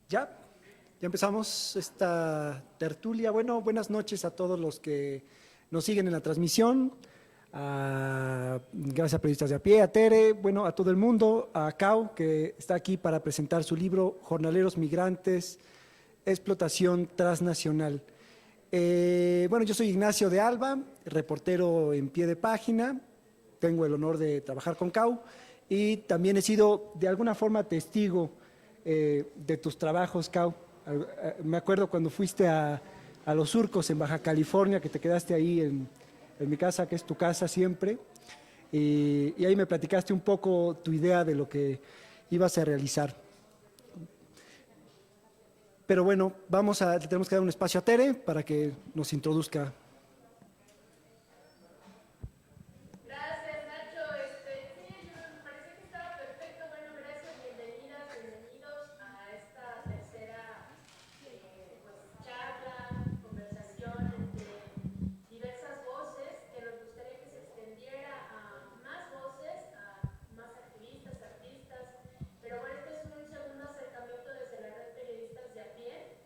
Ya, ya empezamos esta tertulia. Bueno, buenas noches a todos los que nos siguen en la transmisión. Gracias a Periodistas de a Pie, a Tere, bueno, a todo el mundo, a Cao, que está aquí para presentar su libro Jornaleros Migrantes, Explotación Transnacional. Bueno, yo soy Ignacio de Alba, reportero en pie de página. Tengo el honor de trabajar con Cao y también he sido de alguna forma testigo de tus trabajos, Cao. Me acuerdo cuando fuiste a Los Surcos en Baja California, que te quedaste ahí en mi casa, que es tu casa siempre, y ahí me platicaste un poco tu idea de lo que ibas a realizar. Pero bueno, tenemos que dar un espacio a Tere para que nos introduzca. Gracias, Nacho. Sí, me parecía que estaba perfecto. Bueno, gracias, bienvenidas, bienvenidos a esta tercera charla, conversación entre diversas voces que nos gustaría que se extendiera a más voces, a más activistas, artistas. Pero bueno, este es un segundo acercamiento desde la red Periodistas de a Pie.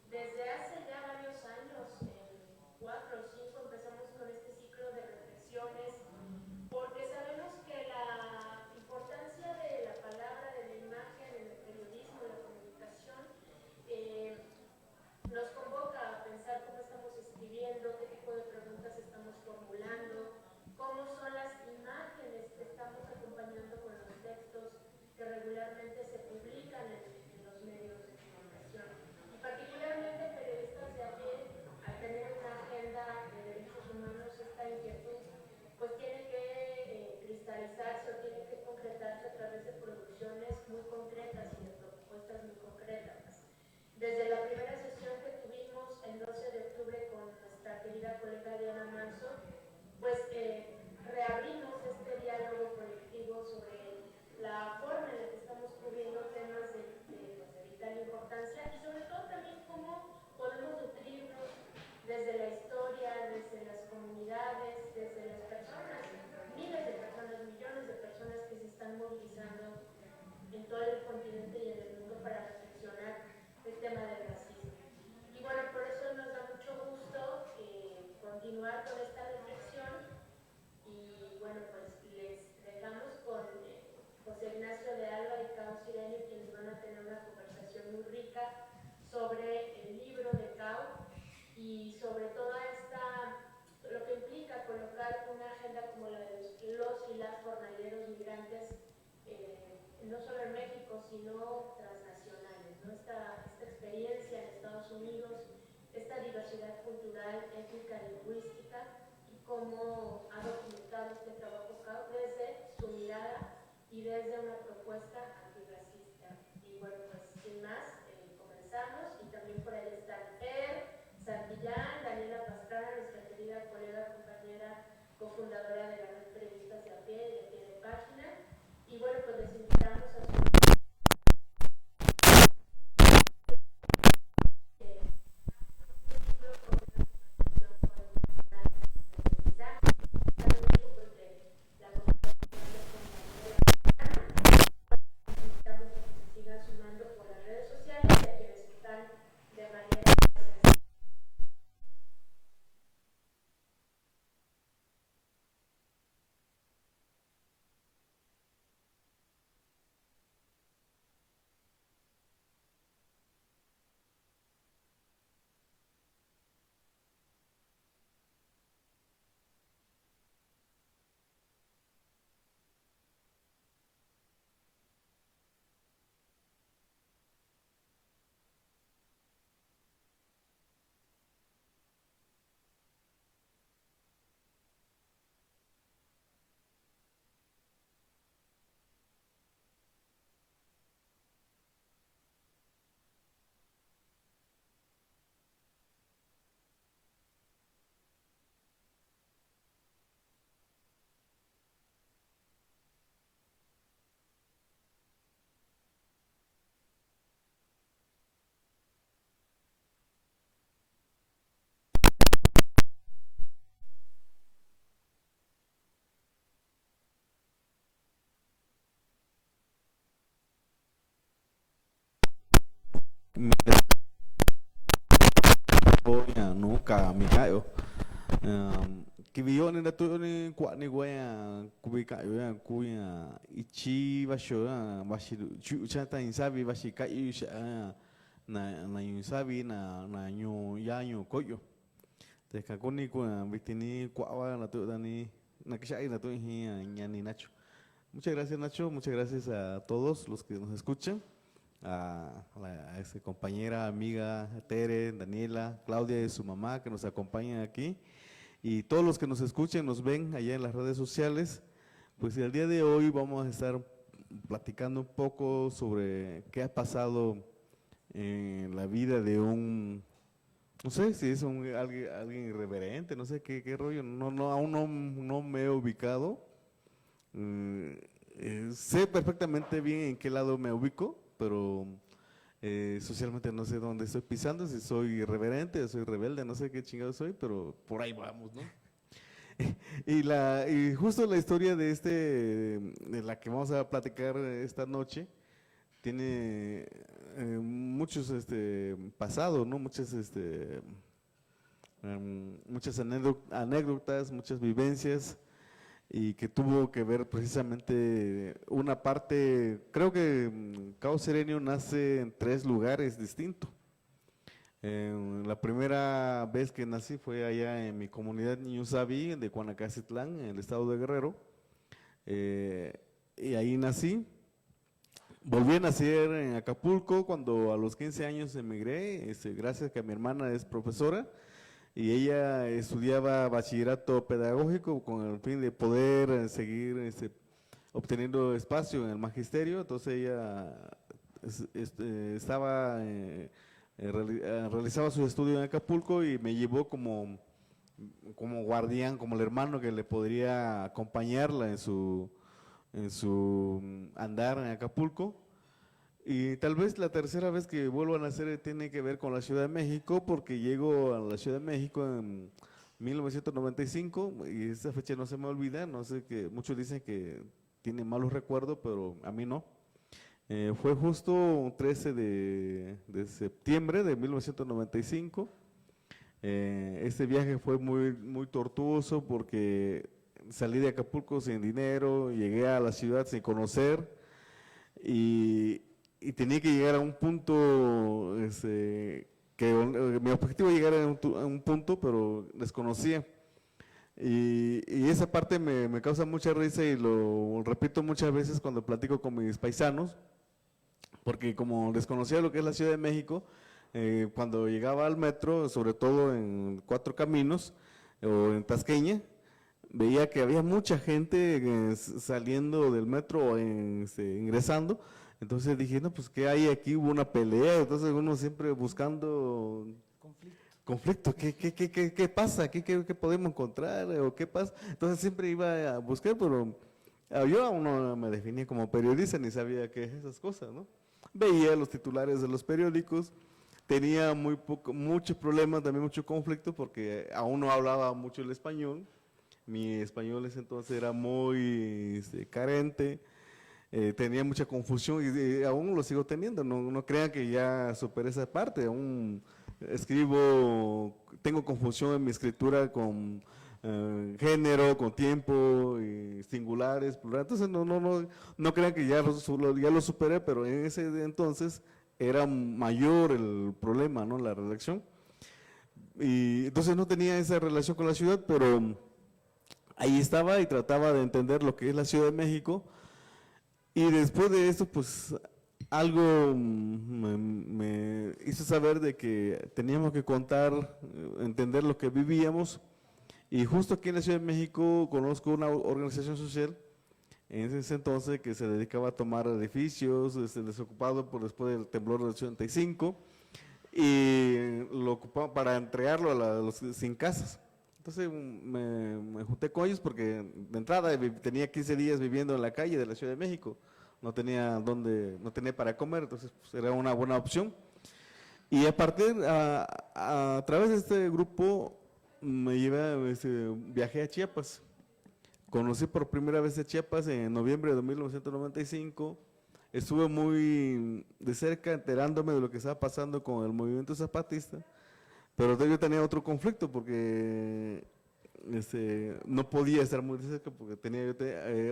Desde hace ya varios años, en 4 o 5, empezamos con este ciclo de reflexiones porque sabemos que la importancia de la palabra, de la imagen en el periodismo, en la comunicación, eh, nos convoca a pensar cómo estamos escribiendo, qué tipo de preguntas estamos formulando, cómo son las imágenes que estamos acompañando con los textos que regularmente se publican en los medios de comunicación. Y particularmente periodistas de a pie, al tener una agenda de derechos humanos, esta inquietud pues tiene que cristalizarse o tiene que concretarse a través de producciones muy concretas y de propuestas muy concretas. Desde la primera sesión que tuvimos el 12 de octubre con nuestra querida colega Diana Manso, pues reabrimos este diálogo colectivo sobre la forma en la que estamos cubriendo temas de vital importancia y sobre todo también cómo podemos nutrirnos desde la historia, desde las comunidades, desde las personas, miles de personas, millones de personas que se están movilizando en todo el continente y en el mundo para reflexionar el tema del racismo. Y bueno, por eso nos da mucho gusto continuar con esta reflexión y bueno, pues les dejamos con José Ignacio de Alba y Cao Sireni, quienes van a tener una conversación muy rica sobre el libro de Cao y sobre toda lo que implica colocar una agenda como la de los y las jornaleros migrantes, no solo en México, sino transnacionales, ¿no? Esta experiencia en Estados Unidos, esta diversidad cultural, étnica, lingüística, y cómo ha documentado este trabajo desde su mirada y desde una propuesta antirracista. Y bueno, pues sin más, comenzamos, y también por ahí están Santillán, Daniela Pastrana, nuestra querida colega, compañera, cofundadora de la red Periodistas de a Pie, de Pie de Página. Y bueno, pues les invitamos a su sigan sumando por las redes sociales y a quienes están de manera Oya nuka mikayo. Kibiyo ni nato ni kwa ni wea kubikayo ya kuya ichi basho bashi chu chata insabi bashi kayo na insabi na nyu ya nyu koyo. Te kakuni kwa vitini kwa nato dani na kishai nato hi ñani Nacho. Muchas gracias Nacho, muchas gracias a todos los que nos escuchan. A esa compañera, amiga Tere, Daniela, Claudia y su mamá que nos acompañan aquí y todos los que nos escuchen, nos ven allá en las redes sociales. Pues el día de hoy vamos a estar platicando un poco sobre qué ha pasado en la vida de no sé si es alguien irreverente, no sé qué rollo, aún no me he ubicado. Sé perfectamente bien en qué lado me ubico, pero socialmente no sé dónde estoy pisando, si soy irreverente, soy rebelde, no sé qué chingado soy, pero por ahí vamos, ¿no? Y justo la historia de la que vamos a platicar esta noche, tiene muchos pasados, ¿no? Muchas anécdotas, muchas vivencias, y que tuvo que ver precisamente una parte, creo que Cabo Sereno nace en 3 lugares distintos. La primera vez que nací fue allá en mi comunidad Ñusabi de Guanacacitlán, en el estado de Guerrero, y ahí nací. Volví a nacer en Acapulco cuando a los 15 años emigré, gracias a que mi hermana es profesora y ella estudiaba bachillerato pedagógico con el fin de poder seguir obteniendo espacio en el magisterio. Entonces ella realizaba sus estudios en Acapulco y me llevó como guardián, como el hermano que le podría acompañarla en su andar en Acapulco. Y tal vez la tercera vez que vuelvo a nacer tiene que ver con la Ciudad de México, porque llego a la Ciudad de México en 1995 y esa fecha no se me olvida. No sé, que muchos dicen que tiene malos recuerdos, pero a mí no. Fue justo un 13 de septiembre de 1995. Este viaje fue muy tortuoso porque salí de Acapulco sin dinero, llegué a la ciudad sin conocer y tenía que llegar a un punto, mi objetivo era llegar a un punto, pero desconocía. Y esa parte me causa mucha risa y lo repito muchas veces cuando platico con mis paisanos, porque como desconocía lo que es la Ciudad de México, cuando llegaba al metro, sobre todo en Cuatro Caminos o en Tasqueña, veía que había mucha gente saliendo del metro o ingresando. Entonces dije, no, pues ¿qué hay aquí? Hubo una pelea, entonces uno siempre buscando conflicto, ¿qué pasa? ¿Qué podemos encontrar? ¿O qué pasa? Entonces siempre iba a buscar, pero yo aún no me definía como periodista ni sabía qué es esas cosas, ¿no? Veía los titulares de los periódicos, tenía muchos problemas, también mucho conflicto, porque aún no hablaba mucho el español. Mi español ese entonces era muy carente. Tenía mucha confusión y aún lo sigo teniendo, no crean que ya superé esa parte, aún tengo confusión en mi escritura con género, con tiempo, y singulares, plural. Entonces no crean que ya lo superé, pero en ese entonces era mayor el problema, ¿no? La redacción. Y entonces no tenía esa relación con la ciudad, pero ahí estaba y trataba de entender lo que es la Ciudad de México. Y después de eso, pues algo me hizo saber de que teníamos que contar, entender lo que vivíamos. Y justo aquí en la Ciudad de México conozco una organización social en ese entonces que se dedicaba a tomar edificios desocupados después del temblor del 85 y lo ocupaba para entregarlo a los sin casas. Entonces me junté con ellos porque de entrada tenía 15 días viviendo en la calle de la Ciudad de México, no tenía para comer, entonces pues, era una buena opción. Y a través de este grupo viajé a Chiapas. Conocí por primera vez a Chiapas en noviembre de 1995. estuve muy de cerca enterándome de lo que estaba pasando con el movimiento zapatista, pero yo tenía otro conflicto porque no podía estar muy de cerca porque tenía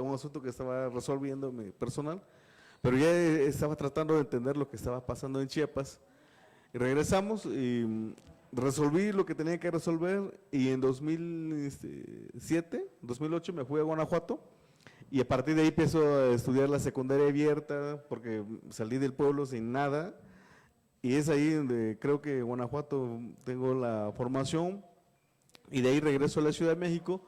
un asunto que estaba resolviendo mi personal, pero ya estaba tratando de entender lo que estaba pasando en Chiapas. Y regresamos y resolví lo que tenía que resolver y en 2007, 2008 me fui a Guanajuato y a partir de ahí empiezo a estudiar la secundaria abierta porque salí del pueblo sin nada y es ahí donde creo que en Guanajuato tengo la formación y de ahí regreso a la Ciudad de México.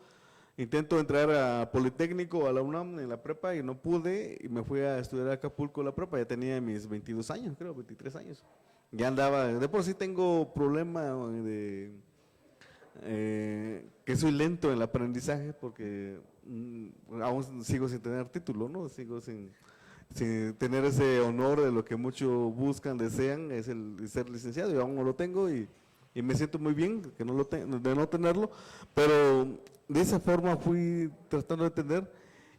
Intento entrar a Politécnico, a la UNAM en la prepa y no pude y me fui a estudiar a Acapulco la prepa, ya tenía mis 22 años, creo, 23 años. Ya andaba, de por sí tengo problema de que soy lento en el aprendizaje porque aún sigo sin tener título, ¿no? Sigo sin tener ese honor de lo que muchos buscan, desean, es el ser licenciado, yo aún no lo tengo y me siento muy bien que de no tenerlo, pero de esa forma fui tratando de entender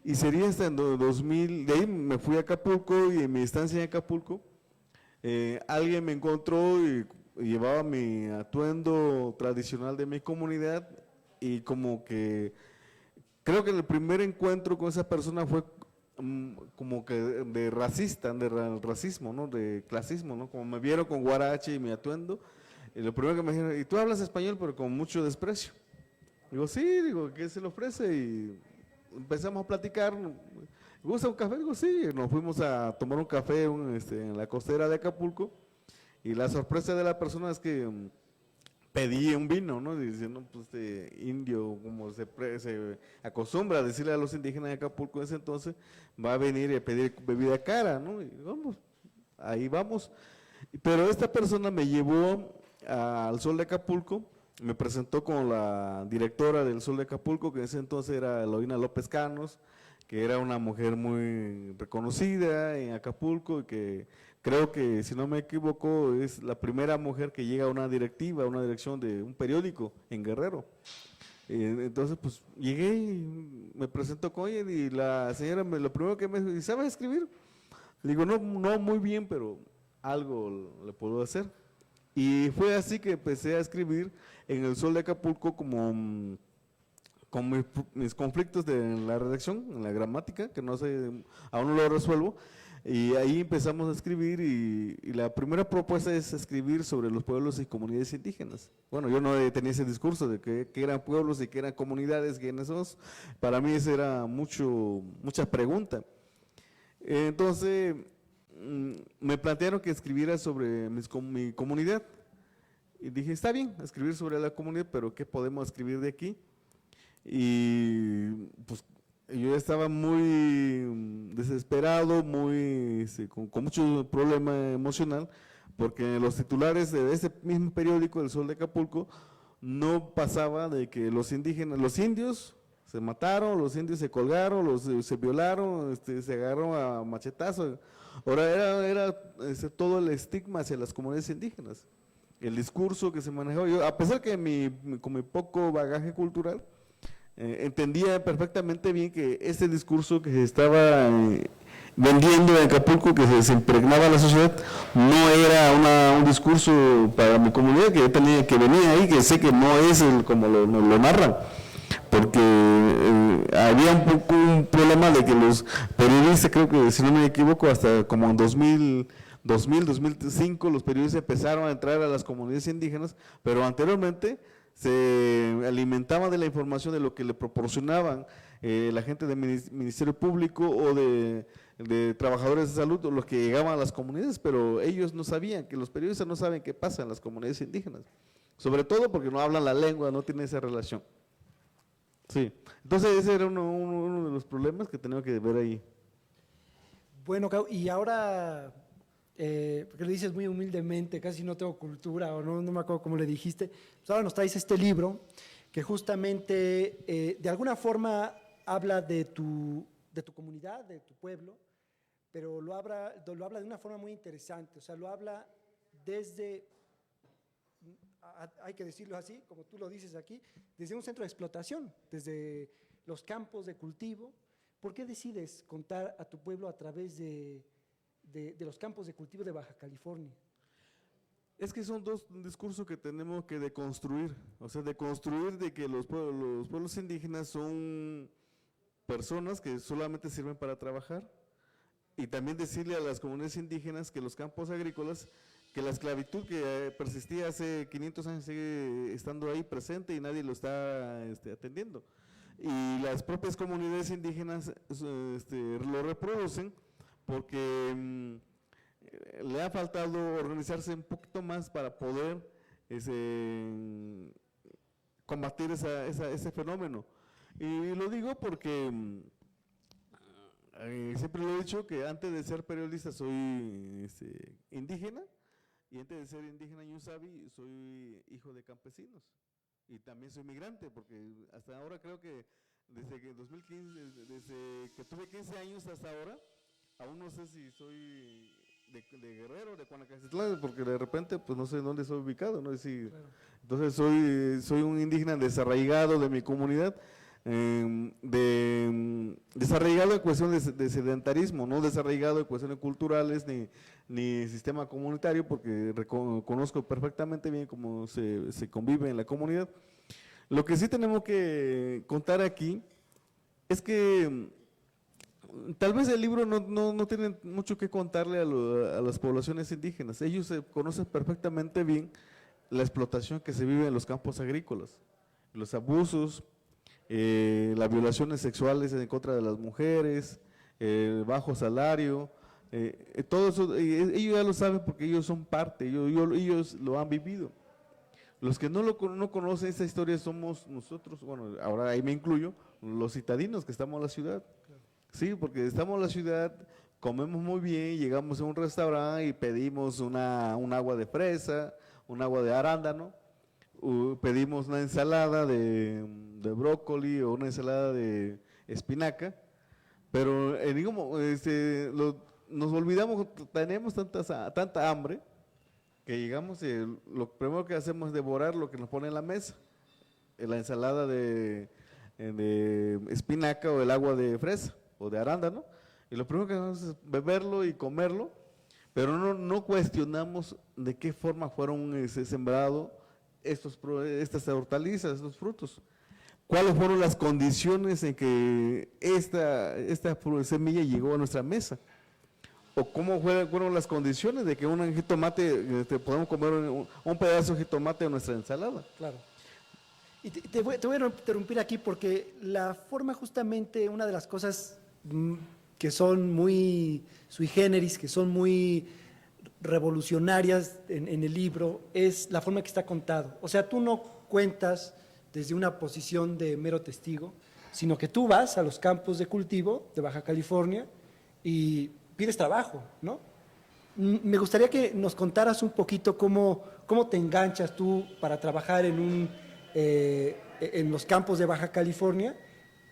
y sería hasta en 2000, de ahí me fui a Acapulco y en mi estancia en Acapulco, alguien me encontró y llevaba mi atuendo tradicional de mi comunidad y como que creo que el primer encuentro con esa persona fue como que de racista, de racismo, ¿no? De clasismo, ¿no? Como me vieron con guarache y mi atuendo, y lo primero que me dijeron, ¿y tú hablas español pero con mucho desprecio? Digo, sí, digo, ¿qué se le ofrece? Y empezamos a platicar, ¿gusta un café? Digo, sí, nos fuimos a tomar un café en la costera de Acapulco y la sorpresa de la persona es que pedí un vino, ¿no? Diciendo, pues indio, como se acostumbra a decirle a los indígenas de Acapulco en ese entonces, va a venir y a pedir bebida cara, ¿no? Y vamos, ahí vamos. Pero esta persona me llevó al Sol de Acapulco, me presentó con la directora del Sol de Acapulco, que en ese entonces era Eloína López Canos, que era una mujer muy reconocida en Acapulco y que creo que, si no me equivoco, es la primera mujer que llega a una directiva, a una dirección de un periódico en Guerrero. Entonces, pues llegué y me presentó con ella y la señora lo primero que me dijo, ¿sabes escribir? Le digo, no, no muy bien, pero algo le puedo hacer. Y fue así que empecé a escribir en el Sol de Acapulco como con mis conflictos de la redacción, en la gramática, que no sé, aún no lo resuelvo. Y ahí empezamos a escribir y la primera propuesta es escribir sobre los pueblos y comunidades indígenas. Bueno, yo no tenía ese discurso de que eran pueblos y que eran comunidades, quiénes somos. Para mí esa era mucha pregunta. Entonces, me plantearon que escribiera sobre mi comunidad. Y dije, está bien, escribir sobre la comunidad, pero ¿qué podemos escribir de aquí? Y pues yo estaba muy desesperado, con mucho problema emocional, porque los titulares de ese mismo periódico, El Sol de Acapulco, no pasaba de que los indios se mataron, los indios se colgaron, se violaron, se agarraron a machetazos. Ahora era todo el estigma hacia las comunidades indígenas, el discurso que se manejaba. Yo, a pesar que con mi poco bagaje cultural, entendía perfectamente bien que este discurso que se estaba vendiendo en Acapulco, que se impregnaba en la sociedad, no era un discurso para mi comunidad, que yo tenía que venir ahí, que sé que no es como lo narran, porque había un problema de que los periodistas, creo que si no me equivoco, hasta como en 2005 los periodistas empezaron a entrar a las comunidades indígenas, pero anteriormente se alimentaban de la información de lo que le proporcionaban la gente del Ministerio Público o de trabajadores de salud o los que llegaban a las comunidades, pero ellos no sabían, que los periodistas no saben qué pasa en las comunidades indígenas, sobre todo porque no hablan la lengua, no tienen esa relación. Sí, entonces ese era uno de los problemas que tenemos que ver ahí. Bueno, Cau, y ahora, porque lo dices muy humildemente, casi no tengo cultura, o no me acuerdo cómo le dijiste, pues ahora nos traes este libro que justamente de alguna forma habla de tu comunidad, de tu pueblo, pero lo habla de una forma muy interesante, o sea, lo habla desde, hay que decirlo así, como tú lo dices aquí, desde un centro de explotación, desde los campos de cultivo. ¿Por qué decides contar a tu pueblo a través de de los campos de cultivo de Baja California. Es que son dos discursos que tenemos que deconstruir, o sea, deconstruir de que los pueblos indígenas son personas que solamente sirven para trabajar, y también decirle a las comunidades indígenas que los campos agrícolas, que la esclavitud que persistía hace 500 años sigue estando ahí presente y nadie lo está atendiendo. Y las propias comunidades indígenas lo reproducen porque le ha faltado organizarse un poquito más para poder combatir ese fenómeno. Y lo digo porque siempre lo he dicho que antes de ser periodista soy indígena, y antes de ser indígena Ñusabi soy hijo de campesinos, y también soy migrante, porque hasta ahora creo que desde que 2015, desde que tuve 15 años hasta ahora, aún no sé si soy de Guerrero, de Guanacastetlán, porque de repente pues no sé dónde soy ubicado, ¿no? Si, claro. Entonces soy un indígena desarraigado de mi comunidad, desarraigado en cuestiones de sedentarismo, no desarraigado en cuestiones culturales ni sistema comunitario, porque conozco perfectamente bien cómo se convive en la comunidad. Lo que sí tenemos que contar aquí es que tal vez el libro no tiene mucho que contarle a las poblaciones indígenas. Ellos conocen perfectamente bien la explotación que se vive en los campos agrícolas, los abusos, las violaciones sexuales en contra de las mujeres, el bajo salario, todo eso, ellos ya lo saben porque ellos son parte, ellos lo han vivido. Los que no conocen esta historia somos nosotros, bueno, ahora ahí me incluyo, los citadinos que estamos en la ciudad. Claro. Sí, porque estamos en la ciudad, comemos muy bien, llegamos a un restaurante y pedimos un agua de fresa, un agua de arándano, pedimos una ensalada de brócoli o una ensalada de espinaca, pero nos olvidamos, tenemos tanta hambre que llegamos y lo primero que hacemos es devorar lo que nos pone en la mesa, la ensalada de espinaca o el agua de fresa o de arándano, y lo primero que hacemos es beberlo y comerlo, pero no cuestionamos de qué forma fueron sembrados estas hortalizas, estos frutos. ¿Cuáles fueron las condiciones en que esta semilla llegó a nuestra mesa? ¿O cómo fueron las condiciones de que un jitomate, podemos comer un pedazo de jitomate en nuestra ensalada? Claro. Y te voy a interrumpir aquí porque la forma justamente, una de las cosas que son muy sui generis, que son muy revolucionarias en el libro, es la forma que está contado. O sea, tú no cuentas desde una posición de mero testigo, sino que tú vas a los campos de cultivo de Baja California y pides trabajo, ¿no? Me gustaría que nos contaras un poquito cómo te enganchas tú para trabajar en los campos de Baja California,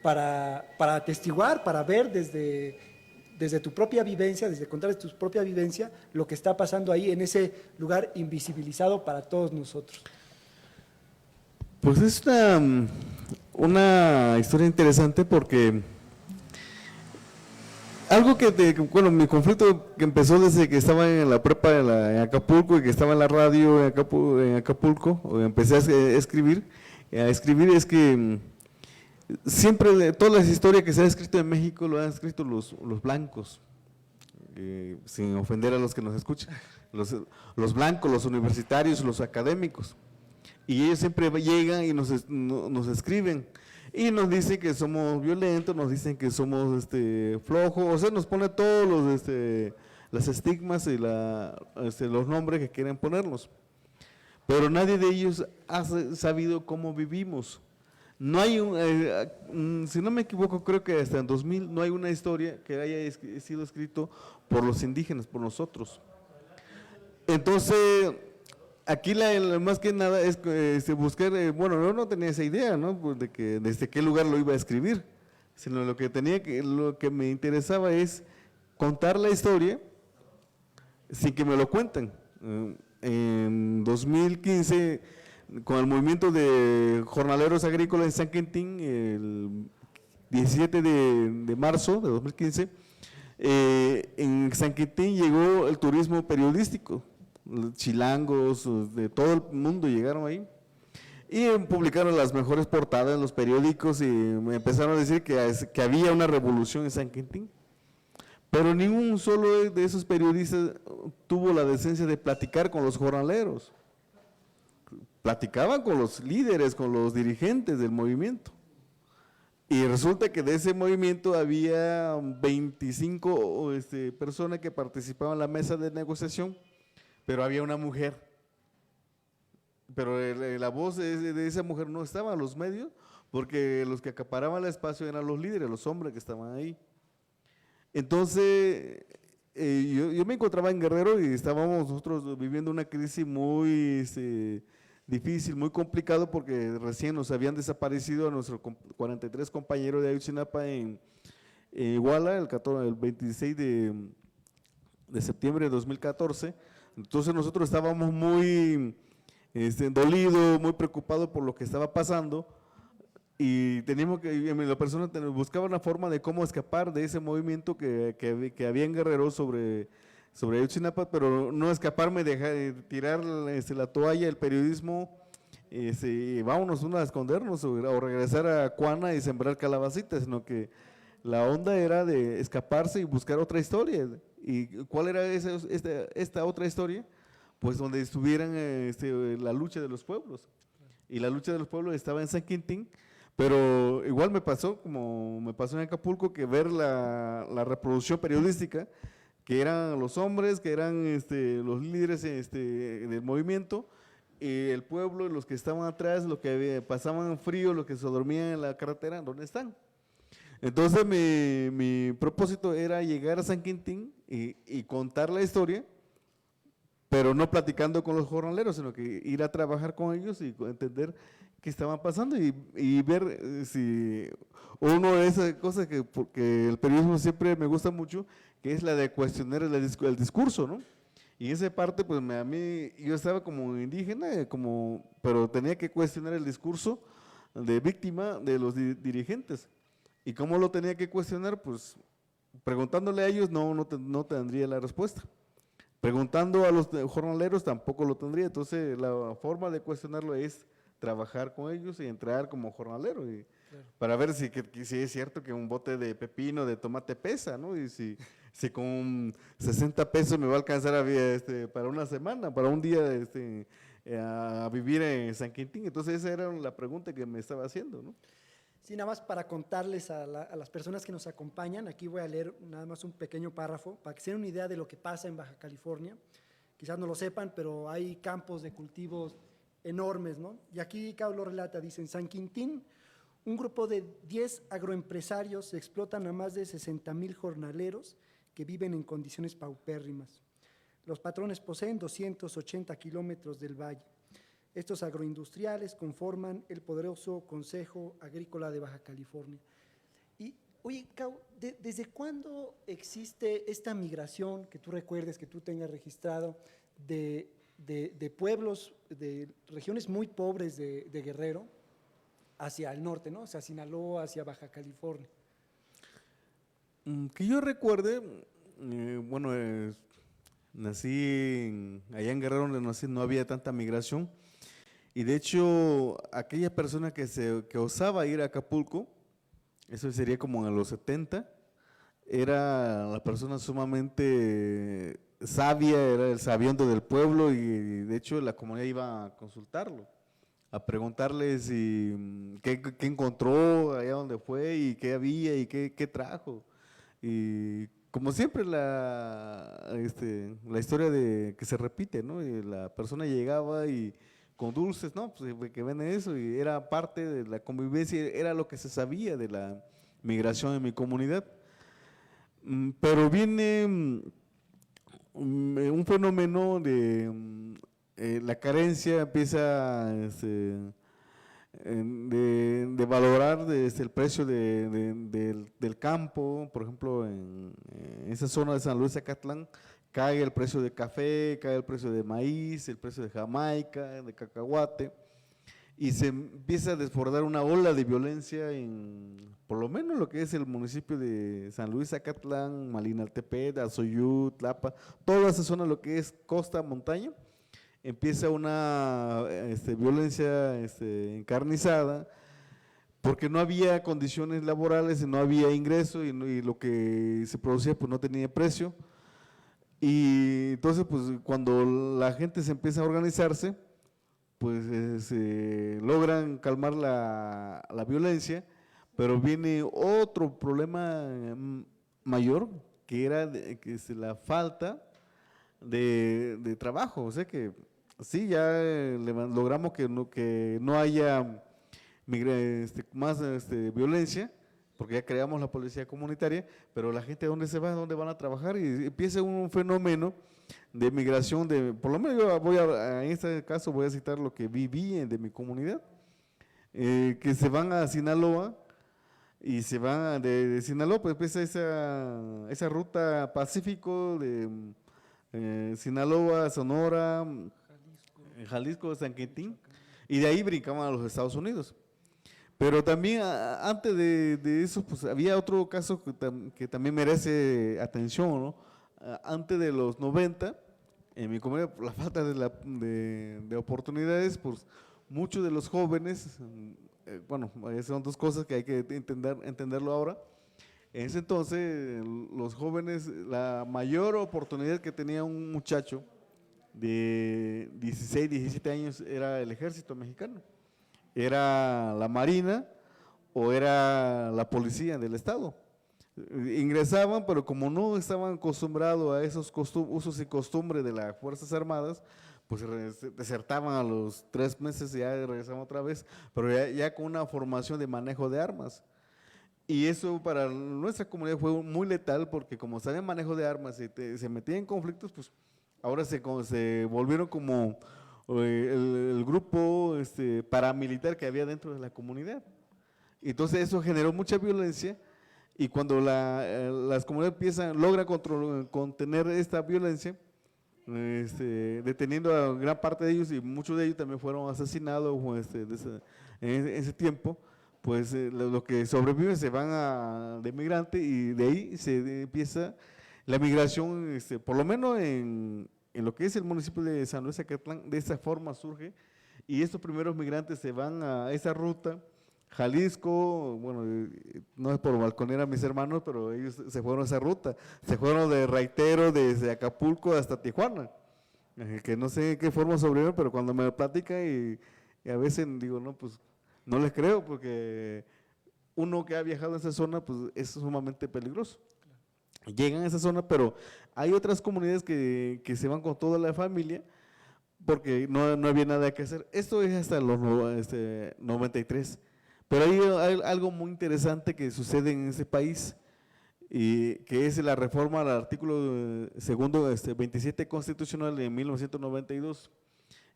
para atestiguar, para ver desde tu propia vivencia, desde contar tu propia vivencia, lo que está pasando ahí en ese lugar invisibilizado para todos nosotros. Pues es una historia interesante porque algo bueno, mi conflicto que empezó desde que estaba en la prepa en Acapulco y que estaba en la radio en Acapulco, empecé a escribir es que siempre, todas las historias que se han escrito en México lo han escrito los blancos, sin ofender a los que nos escuchan, los blancos, los universitarios, los académicos, y ellos siempre llegan y nos escriben y nos dicen que somos violentos, nos dicen que somos flojos, o sea, nos pone todos las estigmas y los nombres que quieren ponernos, pero nadie de ellos ha sabido cómo vivimos. No hay si no me equivoco, creo que hasta en 2000 no hay una historia que haya sido escrito por los indígenas, por nosotros. Entonces, aquí más que nada es buscar, bueno, yo no tenía esa idea, ¿no? Pues de que desde qué lugar lo iba a escribir, sino lo que me interesaba es contar la historia sin que me lo cuenten. En 2015, con el movimiento de jornaleros agrícolas en San Quintín, el 17 de marzo de 2015, En San Quintín llegó el turismo periodístico, los chilangos de todo el mundo llegaron ahí y publicaron las mejores portadas en los periódicos y me empezaron a decir que había una revolución en San Quintín. Pero ningún solo de esos periodistas tuvo la decencia de platicar con los jornaleros. Platicaban con los líderes, con los dirigentes del movimiento. Y resulta que de ese movimiento había 25 personas que participaban en la mesa de negociación, pero había una mujer. Pero la voz de esa mujer no estaba en los medios, porque los que acaparaban el espacio eran los líderes, los hombres que estaban ahí. Entonces, yo me encontraba en Guerrero y estábamos nosotros viviendo una crisis muy difícil, muy complicado, porque recién nos habían desaparecido a nuestros 43 compañeros de Ayotzinapa en Iguala el 26 de septiembre de 2014. Entonces nosotros estábamos muy dolidos, muy preocupados por lo que estaba pasando. Y teníamos la persona buscaba una forma de cómo escapar de ese movimiento que había en Guerrero sobre Ayotzinapa, pero no escaparme, tirar la toalla del periodismo, vámonos a escondernos o regresar a Cuana y sembrar calabacitas, sino que la onda era de escaparse y buscar otra historia. ¿Y cuál era esta otra historia? Pues donde estuvieran la lucha de los pueblos. Y la lucha de los pueblos estaba en San Quintín. Pero igual me pasó, como me pasó en Acapulco, que ver la reproducción periodística, que eran los hombres, que eran los líderes del movimiento, el pueblo, los que estaban atrás, los que pasaban frío, los que se dormían en la carretera, ¿dónde están? Entonces mi propósito era llegar a San Quintín y contar la historia, pero no platicando con los jornaleros, sino que ir a trabajar con ellos y entender qué estaban pasando y ver si uno de esas cosas porque el periodismo siempre me gusta mucho, que es la de cuestionar el discurso, ¿no? Y esa parte, pues a mí, yo estaba como indígena, pero tenía que cuestionar el discurso de víctima de los dirigentes. ¿Y cómo lo tenía que cuestionar? Pues preguntándole a ellos no tendría la respuesta. Preguntando a los jornaleros tampoco lo tendría. Entonces la forma de cuestionarlo es trabajar con ellos y entrar como jornalero claro, para ver si es cierto que un bote de pepino, de tomate pesa, ¿no? Y si con 60 pesos me va a alcanzar para una semana, para un día a vivir en San Quintín. Entonces esa era la pregunta que me estaba haciendo, ¿no? Sí, nada más para contarles a las personas que nos acompañan, aquí voy a leer nada más un pequeño párrafo para que se den una idea de lo que pasa en Baja California. Quizás no lo sepan, pero hay campos de cultivos enormes, ¿no? Y aquí Cao lo relata, dice, en San Quintín, un grupo de 10 agroempresarios explotan a más de 60,000 jornaleros que viven en condiciones paupérrimas. Los patrones poseen 280 kilómetros del valle. Estos agroindustriales conforman el poderoso Consejo Agrícola de Baja California. Y, oye, Cao, ¿desde cuándo existe esta migración que tú recuerdes, que tú tengas registrado, de pueblos, de regiones muy pobres de Guerrero hacia el norte, ¿no? Hacia Sinaloa, hacia Baja California? Que yo recuerde, nací allá en Guerrero, donde nací, no había tanta migración. Y de hecho, aquella persona que osaba ir a Acapulco, eso sería como en los 70, era la persona sumamente sabia, era el sabiondo del pueblo y de hecho la comunidad iba a consultarlo, a preguntarle qué encontró allá donde fue y qué había y qué trajo. Y como siempre la historia que se repite, ¿no? Y la persona llegaba y con dulces, ¿no? Pues que vende eso y era parte de la convivencia, era lo que se sabía de la migración en mi comunidad. Pero viene un fenómeno de la carencia, empieza de valorar el precio del campo, por ejemplo, en esa zona de San Luis Acatlán, cae el precio de café, cae el precio de maíz, el precio de jamaica, de cacahuate. y se empieza a desbordar una ola de violencia por lo menos lo que es el municipio de San Luis Zacatlán, Malinaltepec, Azoyú, Tlapa, toda esa zona, lo que es costa, montaña, empieza una violencia encarnizada, porque no había condiciones laborales, y no había ingreso y lo que se producía pues no tenía precio. Y entonces pues cuando la gente se empieza a organizarse, pues se logran calmar la violencia, pero viene otro problema mayor, que era la falta de trabajo. O sea que sí, ya logramos que no haya más violencia, porque ya creamos la policía comunitaria, pero la gente, ¿a dónde se va? ¿A dónde van a trabajar? Y empieza un fenómeno de migración, por lo menos yo en este caso voy a citar lo que viví de mi comunidad, que se van a Sinaloa, y se van de Sinaloa, pues empieza esa ruta Pacífico de Sinaloa, Sonora, Jalisco, San Quintín, y de ahí brincaban a los Estados Unidos. Pero también antes de eso, pues había otro caso que también merece atención, ¿no? Antes de los 90, en mi comunidad, por la falta de oportunidades, pues muchos de los jóvenes, bueno, son dos cosas que hay que entenderlo ahora. En ese entonces, los jóvenes, la mayor oportunidad que tenía un muchacho de 16, 17 años era el ejército mexicano. Era la Marina o era la policía del estado. Ingresaban, pero como no estaban acostumbrados a esos usos y costumbres de las Fuerzas Armadas, pues desertaban a los 3 meses y ya regresaban otra vez, pero ya con una formación de manejo de armas. Y eso para nuestra comunidad fue muy letal, porque como sabían manejo de armas y se metían en conflictos, pues ahora se volvieron como el grupo paramilitar que había dentro de la comunidad. Entonces eso generó mucha violencia, y cuando las comunidades logran contener esta violencia, deteniendo a gran parte de ellos, y muchos de ellos también fueron asesinados en ese tiempo, pues lo que sobrevive se van de migrante, y de ahí se empieza la migración, por lo menos en lo que es el municipio de San Luis Zacatlán. De esa forma surge, y estos primeros migrantes se van a esa ruta, Jalisco, bueno, no es por balconear a mis hermanos, pero ellos se fueron a esa ruta, se fueron de Raitero, desde Acapulco hasta Tijuana, que no sé de qué forma sobrevivieron, pero cuando me platican y a veces digo, no, pues no les creo, porque uno que ha viajado a esa zona, pues es sumamente peligroso. Llegan a esa zona, pero hay otras comunidades que se van con toda la familia, porque no había nada que hacer. Esto es hasta los 93. Pero hay algo muy interesante que sucede en ese país, y que es la reforma al artículo segundo 27 constitucional de 1992,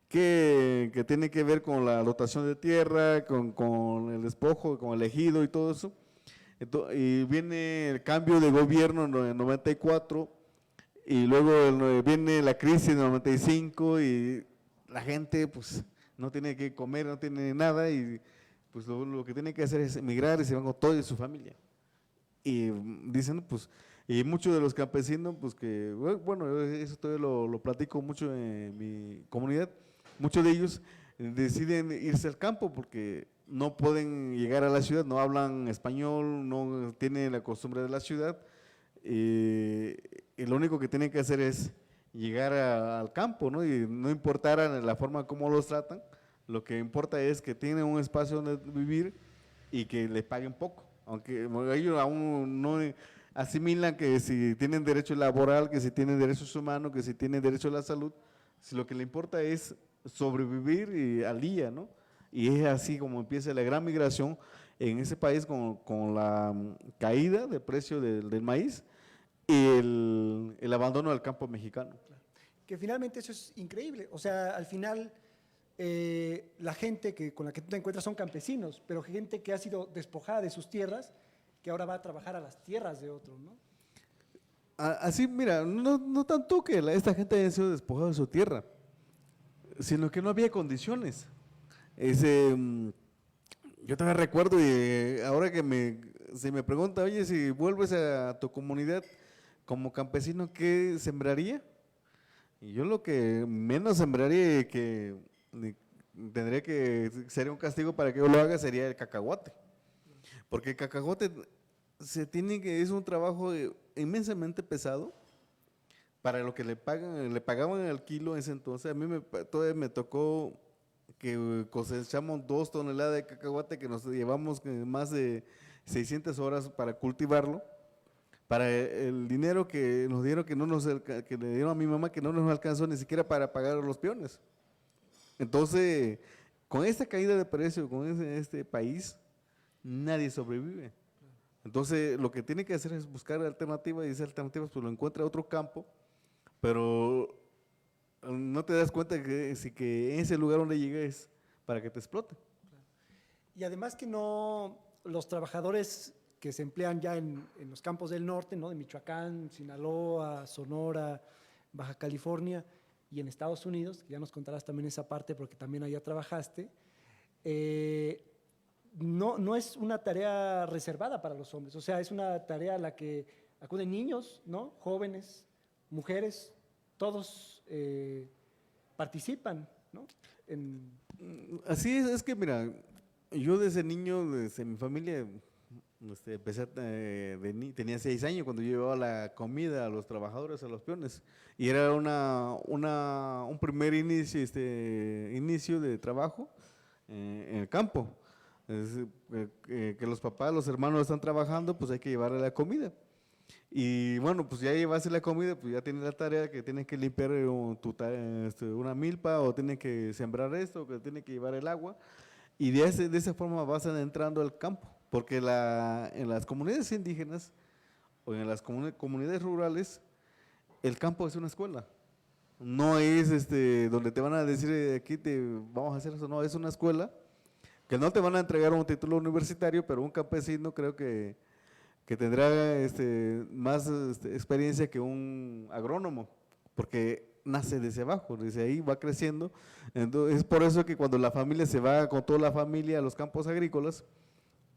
que tiene que ver con la dotación de tierra, con el despojo, con el ejido y todo eso. Y viene el cambio de gobierno en el 94, y luego viene la crisis en el 95, y la gente pues no tiene que comer, no tiene nada, y pues lo que tiene que hacer es emigrar, y se van con toda su familia. Y dicen, pues, y muchos de los campesinos, pues que, bueno, eso todavía lo platico mucho en mi comunidad, muchos de ellos deciden irse al campo porque no pueden llegar a la ciudad, no hablan español, no tienen la costumbre de la ciudad, y lo único que tienen que hacer es llegar al campo, ¿no? Y no importara la forma como los tratan, lo que importa es que tienen un espacio donde vivir y que les paguen poco, aunque ellos aún no asimilan que si tienen derecho laboral, que si tienen derechos humanos, que si tienen derecho a la salud, si lo que le importa es sobrevivir y al día, ¿no? Y es así como empieza la gran migración en ese país, con la caída del precio del maíz y el abandono del campo mexicano. Que finalmente eso es increíble. O sea, al final la gente con la que tú te encuentras son campesinos, pero gente que ha sido despojada de sus tierras, que ahora va a trabajar a las tierras de otros, ¿no? Así, mira, no tanto que esta gente haya sido despojada de su tierra, sino que no había condiciones. Ese, yo todavía recuerdo y ahora que si me pregunta, oye, si vuelves a tu comunidad como campesino, ¿qué sembraría? Y yo lo que menos sembraría y que tendría que, sería un castigo para que yo lo haga, sería el cacahuate. Porque el cacahuate es un trabajo inmensamente pesado para lo que le pagaban al kilo en ese entonces. A mí todavía me tocó que cosechamos 2 toneladas de cacahuate que nos llevamos más de 600 horas para cultivarlo. Para el dinero que nos dieron, que le dieron a mi mamá, que no nos alcanzó ni siquiera para pagar los peones. Entonces, con esta caída de precio, con este país, nadie sobrevive. Entonces, lo que tiene que hacer es buscar alternativas y esas alternativas pues lo encuentra otro campo, pero no te das cuenta que en ese lugar donde llegues para que te explote. Y además que no, los trabajadores que se emplean ya en los campos del norte, ¿no? De Michoacán, Sinaloa, Sonora, Baja California y en Estados Unidos, que ya nos contarás también esa parte porque también allá trabajaste, no es una tarea reservada para los hombres, o sea, es una tarea a la que acuden niños, ¿no? Jóvenes, mujeres, todos participan, ¿no? Así es que mira, yo desde niño, desde mi familia, empecé, tenía 6 años cuando yo llevaba la comida a los trabajadores, a los peones, y era un primer inicio de trabajo en el campo. Que los papás, los hermanos están trabajando, pues hay que llevarle la comida. Y bueno, pues ya llevarse la comida, pues ya tienes la tarea que tienes que limpiar una milpa, o tienes que sembrar esto, o que tienes que llevar el agua. Y de esa forma vas entrando al campo, porque en las comunidades indígenas o en las comunidades rurales, el campo es una escuela. No es donde te van a decir, aquí vamos a hacer eso, no, es una escuela que no te van a entregar un título universitario, pero un campesino creo que tendrá más experiencia que un agrónomo, porque nace desde abajo, desde ahí va creciendo. Entonces, es por eso que cuando la familia se va con toda la familia a los campos agrícolas,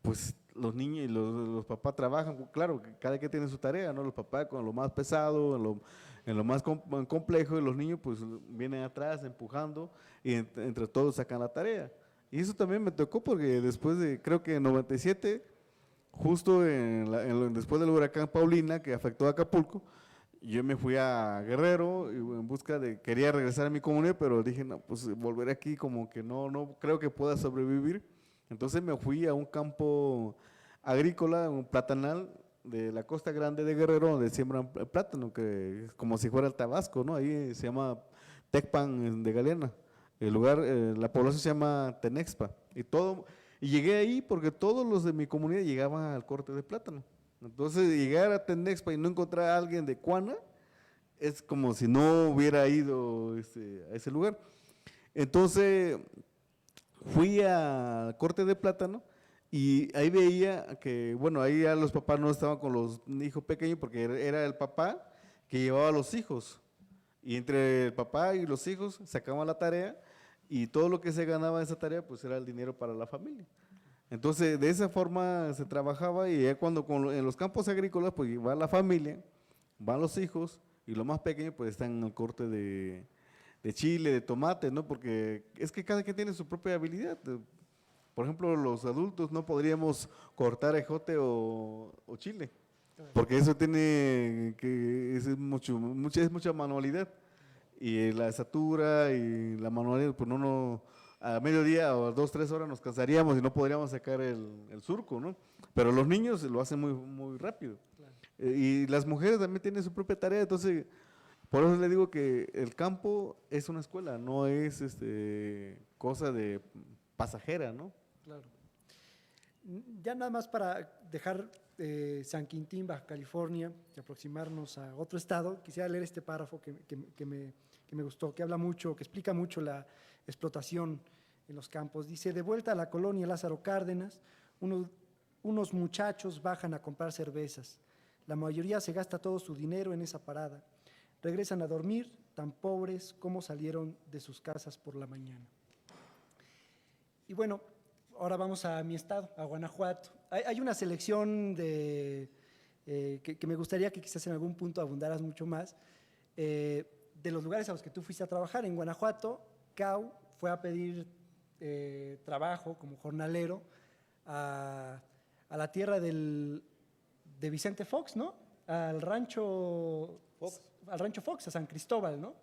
pues los niños y los papás trabajan, claro, cada quien tiene su tarea, ¿no? Los papás con lo más pesado, en lo más complejo, y los niños pues vienen atrás empujando y entre todos sacan la tarea. Y eso también me tocó porque después creo que en 97, justo después del huracán Paulina que afectó a Acapulco, yo me fui a Guerrero en busca quería regresar a mi comunidad, pero dije, no, pues volver aquí como que no creo que pueda sobrevivir. Entonces me fui a un campo agrícola, un platanal de la Costa Grande de Guerrero, donde siembran plátano, que es como si fuera el Tabasco, ¿no? Ahí se llama Tecpan de Galeana. El lugar, la población se llama Tenexpa. Y llegué ahí porque todos los de mi comunidad llegaban al corte de plátano. Entonces, llegar a Tenexpa y no encontrar a alguien de Cuana es como si no hubiera ido a ese lugar. Entonces, fui al corte de plátano y ahí veía que, bueno, ahí ya los papás no estaban con los hijos pequeños porque era el papá que llevaba a los hijos. Y entre el papá y los hijos sacaban la tarea y todo lo que se ganaba en esa tarea pues era el dinero para la familia. Entonces, de esa forma se trabajaba y ya cuando en los campos agrícolas, pues va la familia, van los hijos y los más pequeños pues están en el corte de chile, de tomate, ¿no? Porque es que cada quien tiene su propia habilidad. Por ejemplo, los adultos no podríamos cortar ejote o chile, porque eso es mucha manualidad. Y la estatura y la manualidad, pues a mediodía o a 2, 3 horas nos cansaríamos y no podríamos sacar el surco, ¿no? Pero los niños lo hacen muy, muy rápido. Claro. Y las mujeres también tienen su propia tarea, entonces, por eso le digo que el campo es una escuela, no es cosa de pasajera, ¿no? Claro. Ya nada más para dejar San Quintín, Baja California, y aproximarnos a otro estado, quisiera leer este párrafo que me gustó, que habla mucho, que explica mucho la explotación en los campos. Dice, de vuelta a la colonia Lázaro Cárdenas, unos muchachos bajan a comprar cervezas. La mayoría se gasta todo su dinero en esa parada. Regresan a dormir, tan pobres como salieron de sus casas por la mañana. Y bueno, ahora vamos a mi estado, a Guanajuato. Hay una selección que me gustaría que quizás en algún punto abundaras mucho más, de los lugares a los que tú fuiste a trabajar. En Guanajuato, Cau fue a pedir trabajo como jornalero a la tierra de Vicente Fox, ¿no? Al rancho Fox, a San Cristóbal, ¿no?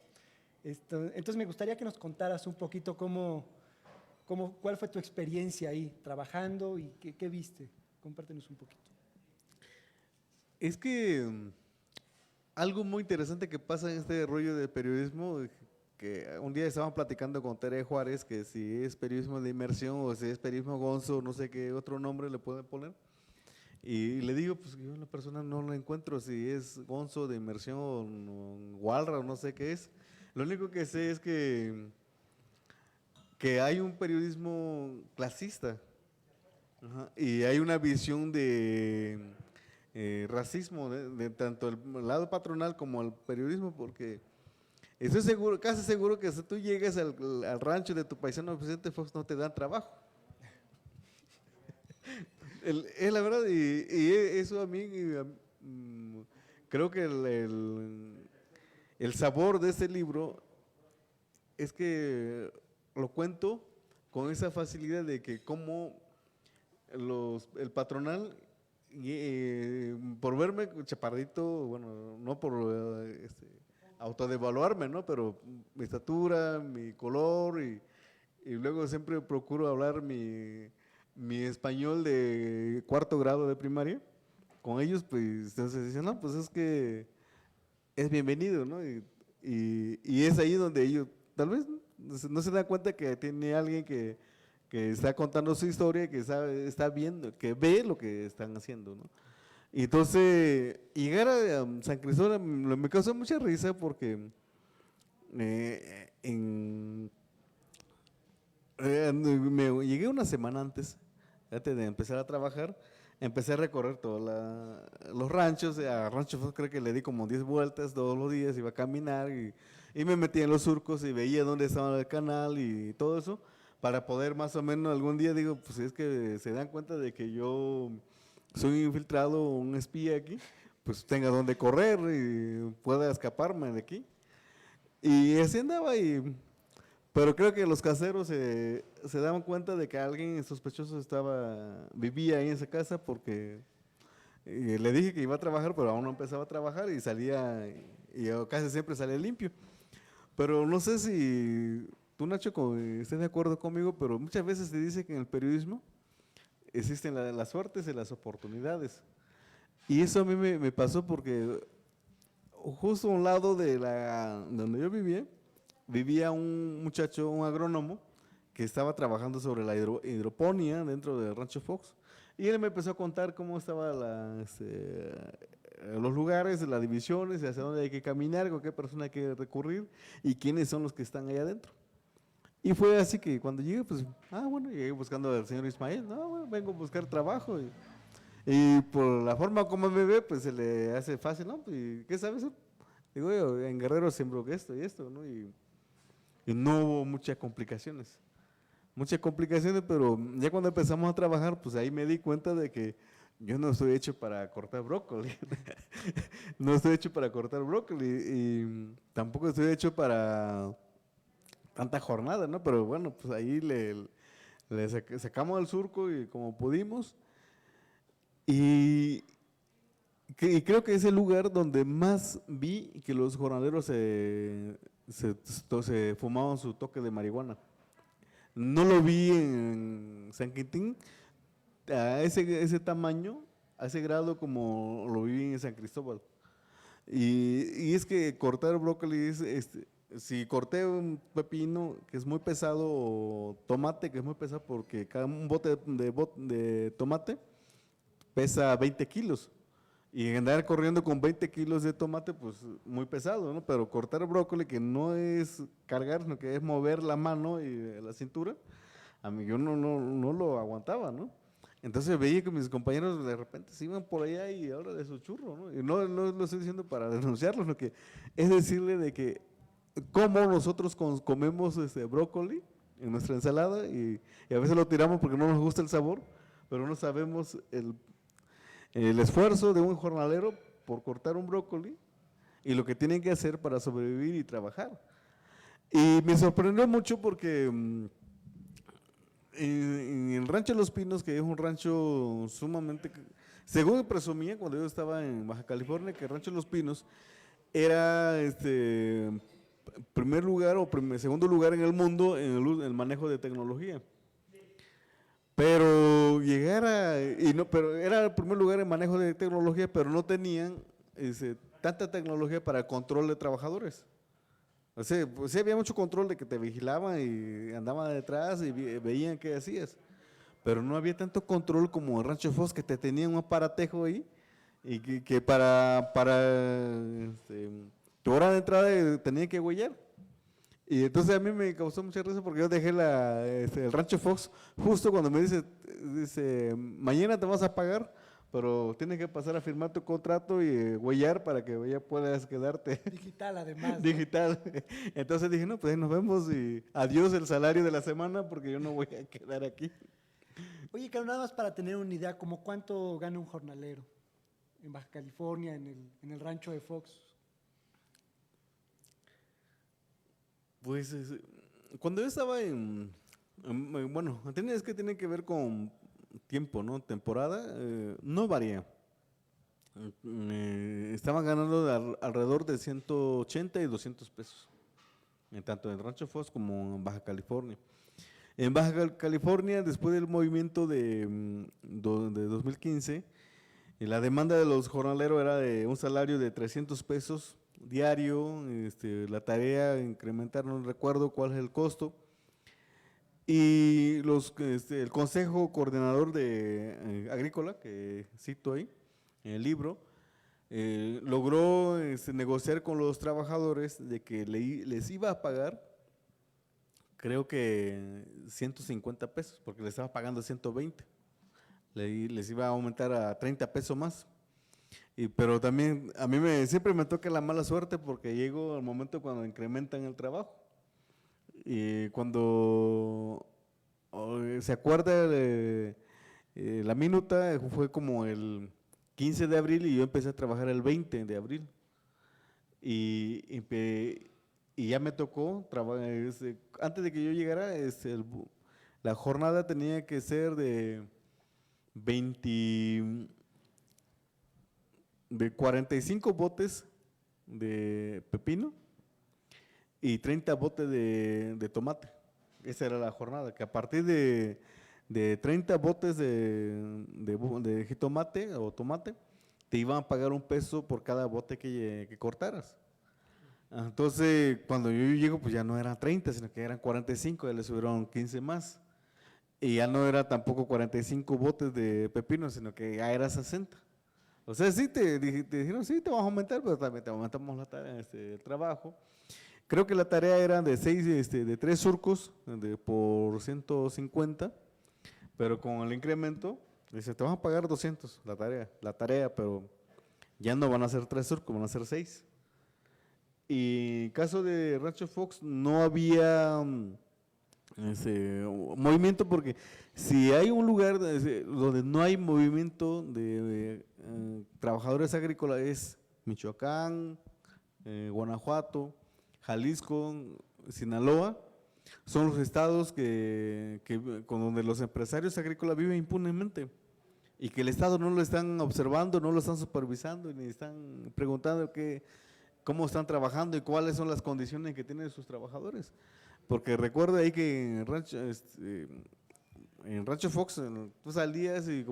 Entonces me gustaría que nos contaras un poquito cuál fue tu experiencia ahí trabajando y qué viste. Compártenos un poquito. Es que algo muy interesante que pasa en este rollo de periodismo, que un día estaban platicando con Tere Juárez, que si es periodismo de inmersión o si es periodismo gonzo, no sé qué otro nombre le pueden poner. Y le digo, pues yo la persona no la encuentro, si es gonzo de inmersión o Walra o no sé qué es. Lo único que sé es que hay un periodismo clasista. Ajá, y hay una visión de racismo de tanto el lado patronal como el periodismo, porque estoy seguro, casi seguro que si tú llegas al rancho de tu paisano Vicente Fox no te dan trabajo. Es la verdad, y eso a mí creo que el sabor de este libro es que lo cuento con esa facilidad de que como el patronal, por verme chaparrito, bueno, no por autodevaluarme, ¿no? Pero mi estatura, mi color y luego siempre procuro hablar mi español de cuarto grado de primaria. Con ellos, pues, entonces dicen, no, pues es que es bienvenido, ¿no? Y es ahí donde ellos, tal vez, no se dan cuenta que tiene alguien que está contando su historia, que sabe, está viendo, que ve lo que están haciendo, ¿no? Y entonces, llegar a San Cristóbal me causó mucha risa porque llegué una semana antes de empezar a trabajar, empecé a recorrer todos los ranchos, a Rancho creo que le di como 10 vueltas todos los días, iba a caminar y me metía en los surcos y veía dónde estaba el canal y todo eso, para poder más o menos algún día, digo, pues es que se dan cuenta de que yo soy infiltrado, un espía aquí, pues tenga dónde correr y pueda escaparme de aquí. Y así andaba pero creo que los caseros se daban cuenta de que alguien sospechoso vivía ahí en esa casa porque le dije que iba a trabajar, pero aún no empezaba a trabajar y salía, y yo casi siempre salía limpio. Pero no sé si tú, Nacho, estés de acuerdo conmigo, pero muchas veces se dice que en el periodismo existen las suertes y las oportunidades. Y eso a mí me pasó porque justo a un lado de donde yo vivía un muchacho, un agrónomo, que estaba trabajando sobre la hidroponía dentro del Rancho Fox. Y él me empezó a contar cómo estaban los lugares, las divisiones, hacia dónde hay que caminar, con qué persona hay que recurrir y quiénes son los que están allá adentro. Y fue así que cuando llegué, pues, bueno, llegué buscando al señor Ismael, no, bueno, vengo a buscar trabajo. Y por la forma como me ve, pues se le hace fácil, ¿no? ¿Y qué sabes? Digo, yo en Guerrero siembro esto y esto, ¿no? Y no hubo muchas complicaciones, pero ya cuando empezamos a trabajar, pues ahí me di cuenta de que yo no estoy hecho para cortar brócoli, no estoy hecho para cortar brócoli y tampoco estoy hecho para tanta jornada, ¿no? Pero bueno, pues ahí le sacamos el surco y como pudimos y creo que es el lugar donde más vi que los jornaleros se fumaban su toque de marihuana. No lo vi en San Quintín a ese tamaño, a ese grado como lo vi en San Cristóbal. Y es que cortar brócoli si corté un pepino que es muy pesado o tomate que es muy pesado porque un bote de tomate pesa 20 kilos. Y andar corriendo con 20 kilos de tomate, pues muy pesado, ¿no? Pero cortar brócoli, que no es cargar, sino que es mover la mano y la cintura, a mí yo no lo aguantaba, ¿no? Entonces veía que mis compañeros de repente se iban por allá y ahora de su churro, ¿no? Y no lo estoy diciendo para denunciarlos, es decirle de que cómo nosotros comemos brócoli en nuestra ensalada y a veces lo tiramos porque no nos gusta el sabor, pero no sabemos el esfuerzo de un jornalero por cortar un brócoli y lo que tienen que hacer para sobrevivir y trabajar. Y me sorprendió mucho porque en el Rancho Los Pinos, que es un rancho sumamente, según presumía cuando yo estaba en Baja California, que el Rancho Los Pinos era primer lugar o segundo lugar en el mundo en el manejo de tecnología. Pero pero era el primer lugar en manejo de tecnología, pero no tenían tanta tecnología para control de trabajadores. O sea, pues sí había mucho control de que te vigilaban y andaban detrás y veían qué hacías. Pero no había tanto control como el Rancho Fox, que te tenían un aparatejo ahí y que para tu hora de entrada tenían que huellar. Y entonces a mí me causó mucha risa porque yo dejé el Rancho Fox justo cuando me dice, mañana te vas a pagar, pero tienes que pasar a firmar tu contrato y huellar para que ya puedas quedarte. Digital además, ¿no? Digital. Entonces dije, no, pues nos vemos y adiós el salario de la semana porque yo no voy a quedar aquí. Oye, Caro, nada más para tener una idea, ¿como cuánto gana un jornalero en Baja California, en el rancho de Fox? Pues cuando yo estaba bueno, es que tiene que ver con tiempo, ¿no? Temporada, no varía. Estaban ganando alrededor de 180 y 200 pesos, tanto en Rancho Fox como en Baja California. En Baja California, después del movimiento de 2015, la demanda de los jornaleros era de un salario de 300 pesos diario, la tarea incrementar, no recuerdo cuál es el costo, y el Consejo Coordinador de Agrícola, que cito ahí en el libro, logró negociar con los trabajadores de que les iba a pagar, creo que 150 pesos, porque les estaba pagando 120, les iba a aumentar a 30 pesos más. Pero también a mí siempre me toca la mala suerte porque llego al momento cuando incrementan el trabajo. Y cuando se acuerda la minuta, fue como el 15 de abril y yo empecé a trabajar el 20 de abril. Y ya me tocó, antes de que yo llegara, la jornada tenía que ser de 45 botes de pepino y 30 botes de tomate. Esa era la jornada, que a partir de 30 botes de jitomate o tomate, te iban a pagar $1 por cada bote que cortaras. Entonces, cuando yo llego, pues ya no eran 30, sino que eran 45, ya le subieron 15 más. Y ya no era tampoco 45 botes de pepino, sino que ya era 60. O sea, sí te dijeron, sí, te vamos a aumentar, pero también te aumentamos la tarea, el trabajo. Creo que la tarea era de 3 surcos por 150, pero con el incremento, dice, te vamos a pagar 200 la tarea, pero ya no van a ser 3 surcos, van a ser 6. Y en caso de Rancho Fox no había movimiento, porque si hay un lugar donde no hay movimiento de trabajadores agrícolas es Michoacán, Guanajuato, Jalisco, Sinaloa. Son los estados con donde los empresarios agrícolas viven impunemente y que el Estado no lo están observando, no lo están supervisando, ni están preguntando cómo están trabajando y cuáles son las condiciones que tienen sus trabajadores. Porque recuerda ahí que en Rancho Fox tú salías y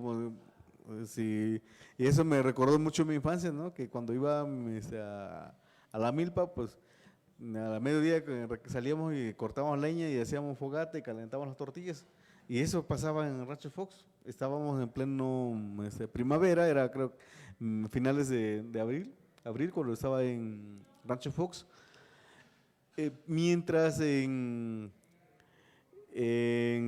y eso me recordó mucho mi infancia, ¿no? Que cuando iba a la milpa, pues a la mediodía salíamos y cortábamos leña y hacíamos fogata y calentábamos las tortillas. Y eso pasaba en Rancho Fox. Estábamos en pleno primavera, era creo finales de abril cuando estaba en Rancho Fox. Mientras en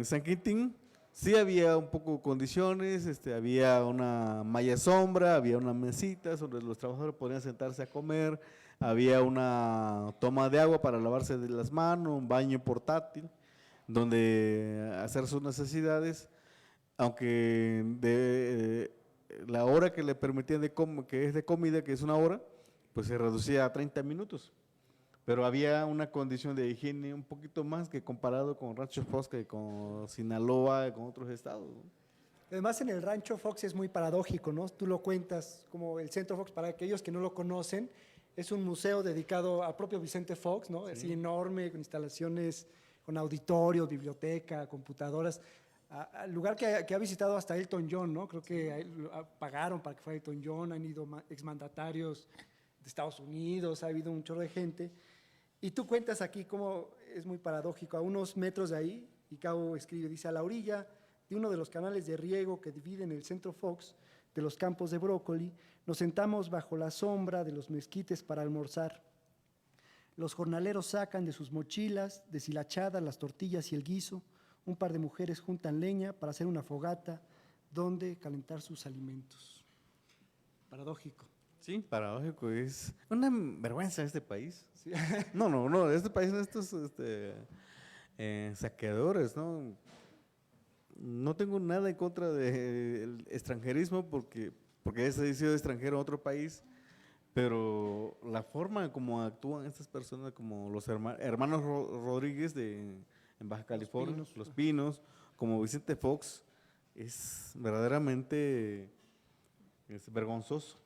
San Quintín sí había un poco de condiciones, había una malla sombra, había unas mesitas donde los trabajadores podían sentarse a comer, había una toma de agua para lavarse de las manos, un baño portátil, donde hacer sus necesidades, aunque la hora que le permitían que es de comida, que es una hora, pues se reducía a 30 minutos. Pero había una condición de higiene un poquito más que comparado con Rancho Fox, que con Sinaloa, con otros estados, ¿no? Además, en el Rancho Fox es muy paradójico, ¿no? Tú lo cuentas como el Centro Fox, para aquellos que no lo conocen, es un museo dedicado al propio Vicente Fox, ¿no? Así enorme, con instalaciones, con auditorio, biblioteca, computadoras, al lugar que ha visitado hasta Elton John, ¿no? Creo que pagaron para que fuera Elton John, han ido exmandatarios de Estados Unidos, ha habido un chorro de gente. Y tú cuentas aquí cómo es muy paradójico, a unos metros de ahí, y Cao escribe, dice, a la orilla de uno de los canales de riego que dividen el Centro Fox de los campos de brócoli, nos sentamos bajo la sombra de los mezquites para almorzar. Los jornaleros sacan de sus mochilas deshilachadas las tortillas y el guiso. Un par de mujeres juntan leña para hacer una fogata donde calentar sus alimentos. Paradójico. Sí, paradójico, es una vergüenza este país. Sí. No, este país, estos saqueadores, ¿no? No tengo nada en contra del extranjerismo porque he sido extranjero en otro país, pero la forma como actúan estas personas, como los hermanos Rodríguez en Baja California, Los Pinos, como Vicente Fox, es verdaderamente vergonzoso.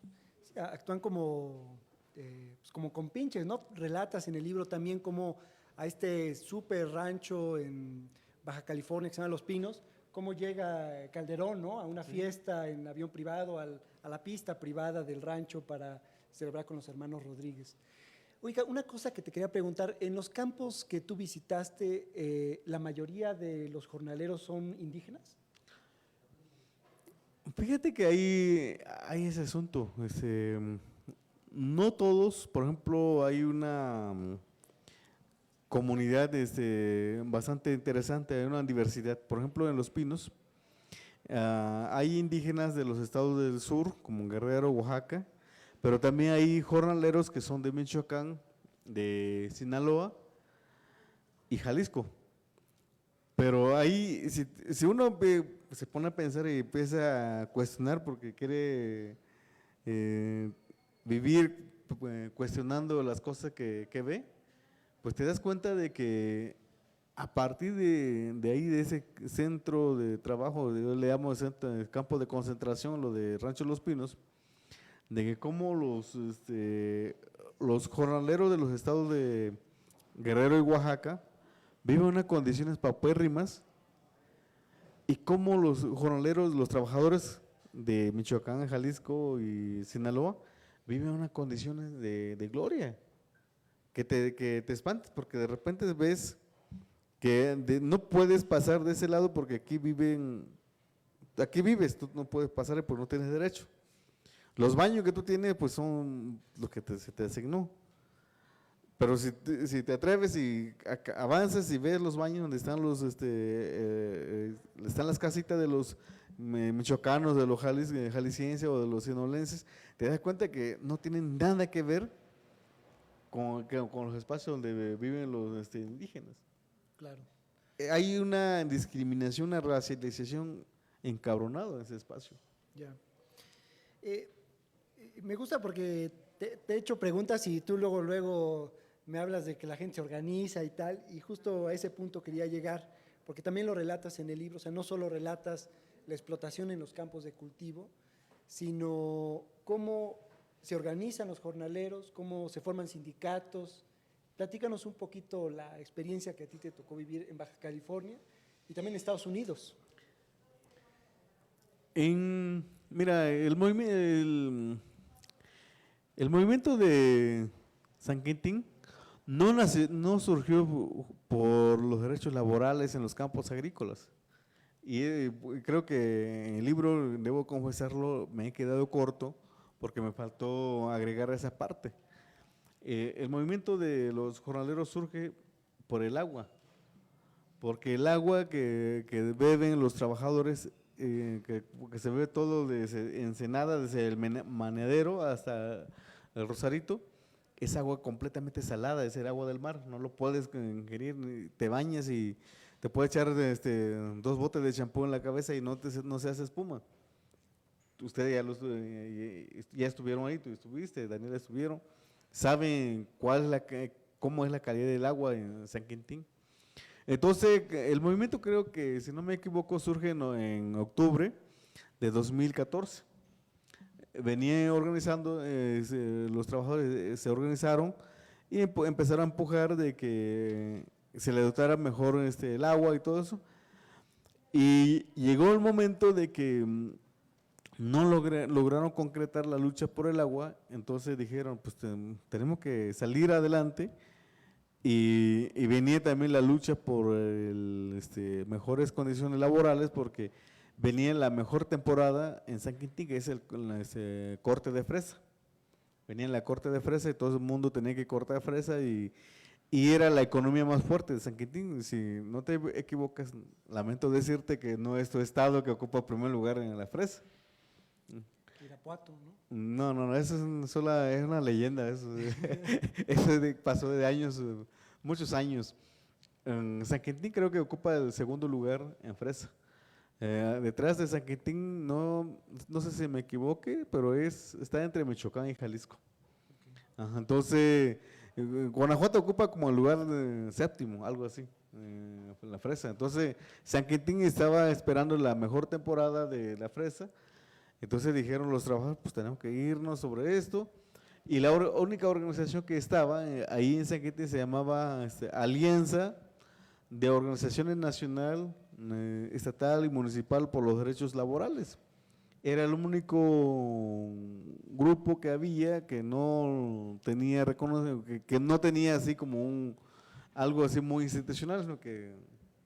Sí, actúan como, pues como compinches, ¿no? Relatas en el libro también como a este súper rancho en Baja California que se llama Los Pinos, cómo llega Calderón, ¿no? A una fiesta en avión privado, a la pista privada del rancho para celebrar con los hermanos Rodríguez. Oiga, una cosa que te quería preguntar, en los campos que tú visitaste, ¿la mayoría de los jornaleros son indígenas? Fíjate que hay ese asunto. No todos, por ejemplo, hay una comunidad bastante interesante, hay una diversidad. Por ejemplo, en Los Pinos hay indígenas de los estados del sur, como Guerrero, Oaxaca, pero también hay jornaleros que son de Michoacán, de Sinaloa y Jalisco. Pero ahí, si uno se pone a pensar y empieza a cuestionar porque quiere vivir cuestionando las cosas que ve, pues te das cuenta de que a partir de ahí, de ese centro de trabajo, yo le llamo el campo de concentración, lo de Rancho Los Pinos, de que cómo los jornaleros de los estados de Guerrero y Oaxaca viven en unas condiciones paupérrimas y cómo los jornaleros, los trabajadores de Michoacán, Jalisco y Sinaloa viven en unas condiciones de gloria, que te espantas porque de repente ves que no puedes pasar de ese lado porque aquí vives, tú no puedes pasar porque no tienes derecho. Los baños que tú tienes pues son los que se te asignó. Pero si te atreves y avanzas y ves los baños donde están están las casitas de los michoacanos, de los jaliscienses o de los sinolenses, te das cuenta que no tienen nada que ver con los espacios donde viven los indígenas. Claro. Hay una discriminación, una racialización encabronada en ese espacio. Ya. Me gusta porque te he hecho preguntas y tú luego me hablas de que la gente se organiza y tal, y justo a ese punto quería llegar, porque también lo relatas en el libro, o sea, no solo relatas la explotación en los campos de cultivo, sino cómo se organizan los jornaleros, cómo se forman sindicatos. Platícanos un poquito la experiencia que a ti te tocó vivir en Baja California y también en Estados Unidos. Mira, el movimiento de San Quintín no surgió por los derechos laborales en los campos agrícolas. Y creo que en el libro, debo confesarlo, me he quedado corto porque me faltó agregar esa parte. El movimiento de los jornaleros surge por el agua, porque el agua que beben los trabajadores, que se bebe todo desde Ensenada, desde el Maneadero hasta el Rosarito, es agua completamente salada, es el agua del mar, no lo puedes ingerir, te bañas y te puede echar 2 botes de champú en la cabeza y no se hace espuma. Ustedes ya estuvieron ahí, tú estuviste, Daniela estuvieron, saben cómo es la calidad del agua en San Quintín. Entonces, el movimiento creo que, si no me equivoco, surge en octubre de 2014. Venía organizando, los trabajadores se organizaron y empezaron a empujar de que se le dotara mejor el agua y todo eso. Y llegó el momento de que no lograron concretar la lucha por el agua, entonces dijeron, pues tenemos que salir adelante. Y venía también la lucha por mejores condiciones laborales, porque venía la mejor temporada en San Quintín, que es el corte de fresa. Venía en la corte de fresa y todo el mundo tenía que cortar fresa y era la economía más fuerte de San Quintín. Si no te equivocas, lamento decirte que no es tu estado que ocupa el primer lugar en la fresa. Irapuato, ¿no? No, eso es una leyenda, eso, pasó de años, muchos años. En San Quintín creo que ocupa el segundo lugar en fresa. Detrás de San Quintín, no sé si me equivoque, pero está entre Michoacán y Jalisco. Ajá, entonces, Guanajuato ocupa como el lugar séptimo, algo así, en la fresa. Entonces, San Quintín estaba esperando la mejor temporada de la fresa. Entonces dijeron los trabajadores, pues tenemos que irnos sobre esto. Y la única organización que estaba ahí en San Quintín se llamaba Alianza de Organizaciones Nacional, Estatal y Municipal por los Derechos Laborales. Era el único grupo que había que no tenía reconocimiento, que no tenía así como algo así muy institucional, sino que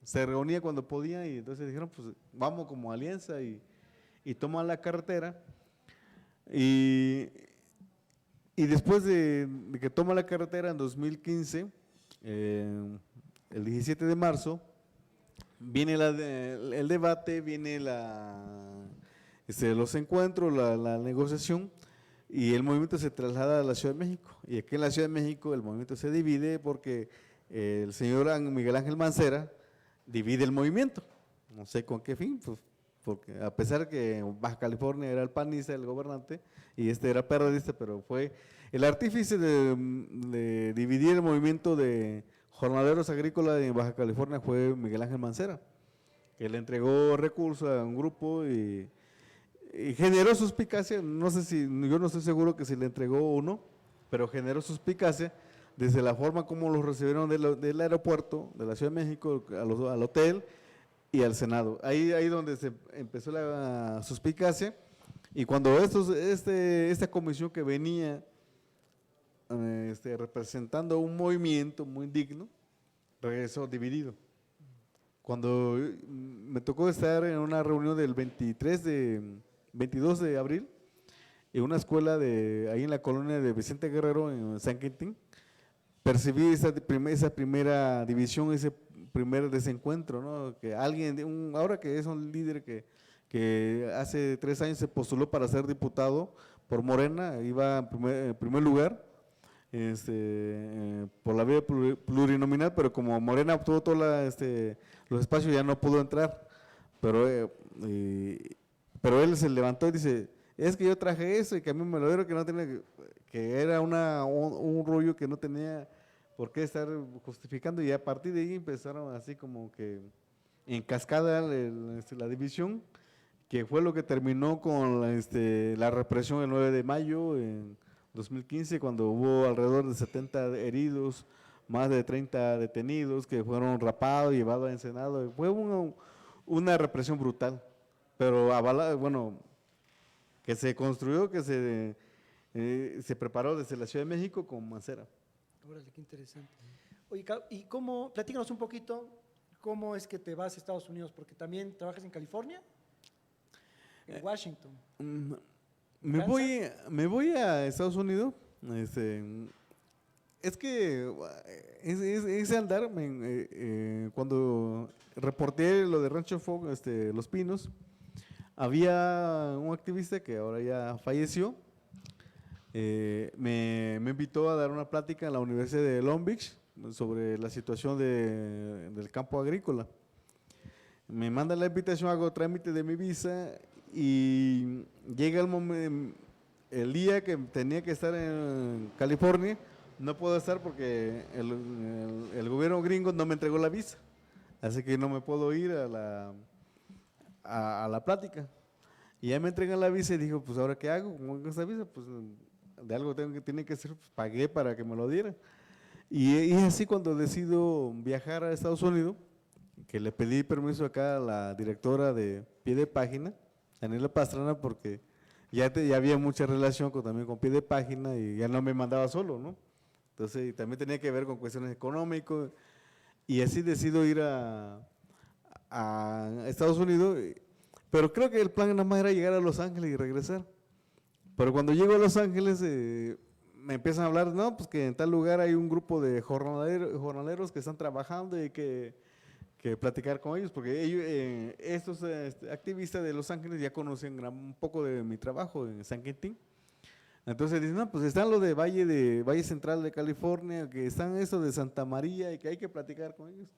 se reunía cuando podía, y entonces dijeron, pues vamos como alianza y toman la carretera. Y después de que toma la carretera en 2015, el 17 de marzo, viene el debate, viene los encuentros, la negociación, y el movimiento se traslada a la Ciudad de México. Y aquí en la Ciudad de México el movimiento se divide porque el señor Miguel Ángel Mancera divide el movimiento. No sé con qué fin, pues, porque a pesar que Baja California era el panista, el gobernante, y era perredista, pero fue el artífice de dividir el movimiento de jornaleros agrícolas en Baja California, fue Miguel Ángel Mancera, que le entregó recursos a un grupo y generó suspicacia. Yo no estoy seguro que si le entregó o no, pero generó suspicacia desde la forma como los recibieron del aeropuerto de la Ciudad de México al hotel y al Senado. Ahí donde se empezó la suspicacia, y cuando esta comisión que venía representando un movimiento muy digno, regresó dividido. Cuando me tocó estar en una reunión del 22 de abril, en una escuela ahí en la colonia de Vicente Guerrero, en San Quintín, percibí esa primera división, ese primer desencuentro, ¿no? Que alguien, ahora que es un líder que hace 3 años se postuló para ser diputado por Morena, iba en primer lugar por la vía plurinominal, pero como Morena obtuvo todos los espacios, ya no pudo entrar. Pero él se levantó y dice, es que yo traje eso y que a mí me lo dieron, que era un rollo que no tenía por qué estar justificando, y a partir de ahí empezaron así como que en cascada la división, que fue lo que terminó con la represión el 9 de mayo en 2015, cuando hubo alrededor de 70 heridos, más de 30 detenidos que fueron rapados y llevados al Senado. Fue una represión brutal, pero que se construyó, que se preparó desde la Ciudad de México con Mancera. Órale, qué interesante. Oye, ¿y platícanos un poquito, cómo es que te vas a Estados Unidos? Porque también trabajas en California, en Washington. Me voy a Estados Unidos. Es que ese andar, cuando reporté lo de Rancho Fog, Los Pinos, había un activista que ahora ya falleció. Me invitó a dar una plática en la Universidad de Long Beach sobre la situación del campo agrícola. Me mandan la invitación, hago trámite de mi visa y llega el momento, el día que tenía que estar en California, no puedo estar porque el gobierno gringo no me entregó la visa, así que no me puedo ir a la plática. Y ya me entregan la visa y digo, pues ahora qué hago con esta visa, pues de algo tiene que ser, pues, pagué para que me lo dieran. Y es así cuando decido viajar a Estados Unidos, que le pedí permiso acá a la directora de Pie de Página, Daniela Pastrana, porque ya había mucha relación también con Pie de Página y ya no me mandaba solo, ¿no? Entonces, y también tenía que ver con cuestiones económicas y así decido ir a Estados Unidos, pero creo que el plan nada más era llegar a Los Ángeles y regresar. Pero cuando llego a Los Ángeles, me empiezan a hablar, no, pues que en tal lugar hay un grupo de jornaleros que están trabajando y que platicar con ellos, porque ellos, estos activistas de Los Ángeles ya conocen un poco de mi trabajo en San Quintín. Entonces dicen, no, pues están los de Valle Central de California, que están estos de Santa María y que hay que platicar con ellos.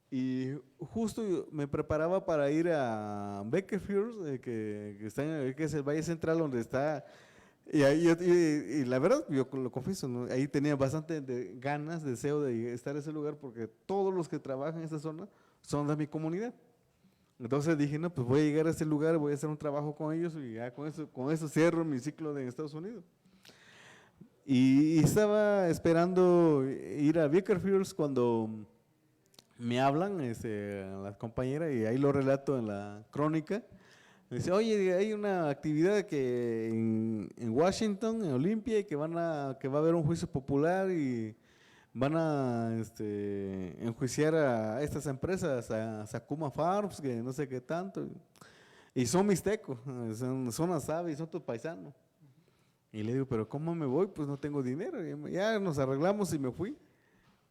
Y justo yo me preparaba para ir a Bakersfield, que es el Valle Central donde está, y la verdad, yo lo confieso, ¿no? Ahí tenía bastante ganas, deseo de estar en ese lugar porque todos los que trabajan en esa zona son de mi comunidad. Entonces dije, no, pues voy a llegar a ese lugar, voy a hacer un trabajo con ellos y ya con eso cierro mi ciclo de Estados Unidos. Y estaba esperando ir a Bakersfield cuando me hablan las compañeras y ahí lo relato en la crónica. Me dice, oye, hay una actividad que en Washington, en Olympia, y que va a haber un juicio popular y van a enjuiciar a estas empresas, a Sakuma Farms, que no sé qué tanto, y son mixtecos, son asabe y son tus paisanos. Y le digo, pero ¿cómo me voy? Pues no tengo dinero. Y ya nos arreglamos y me fui.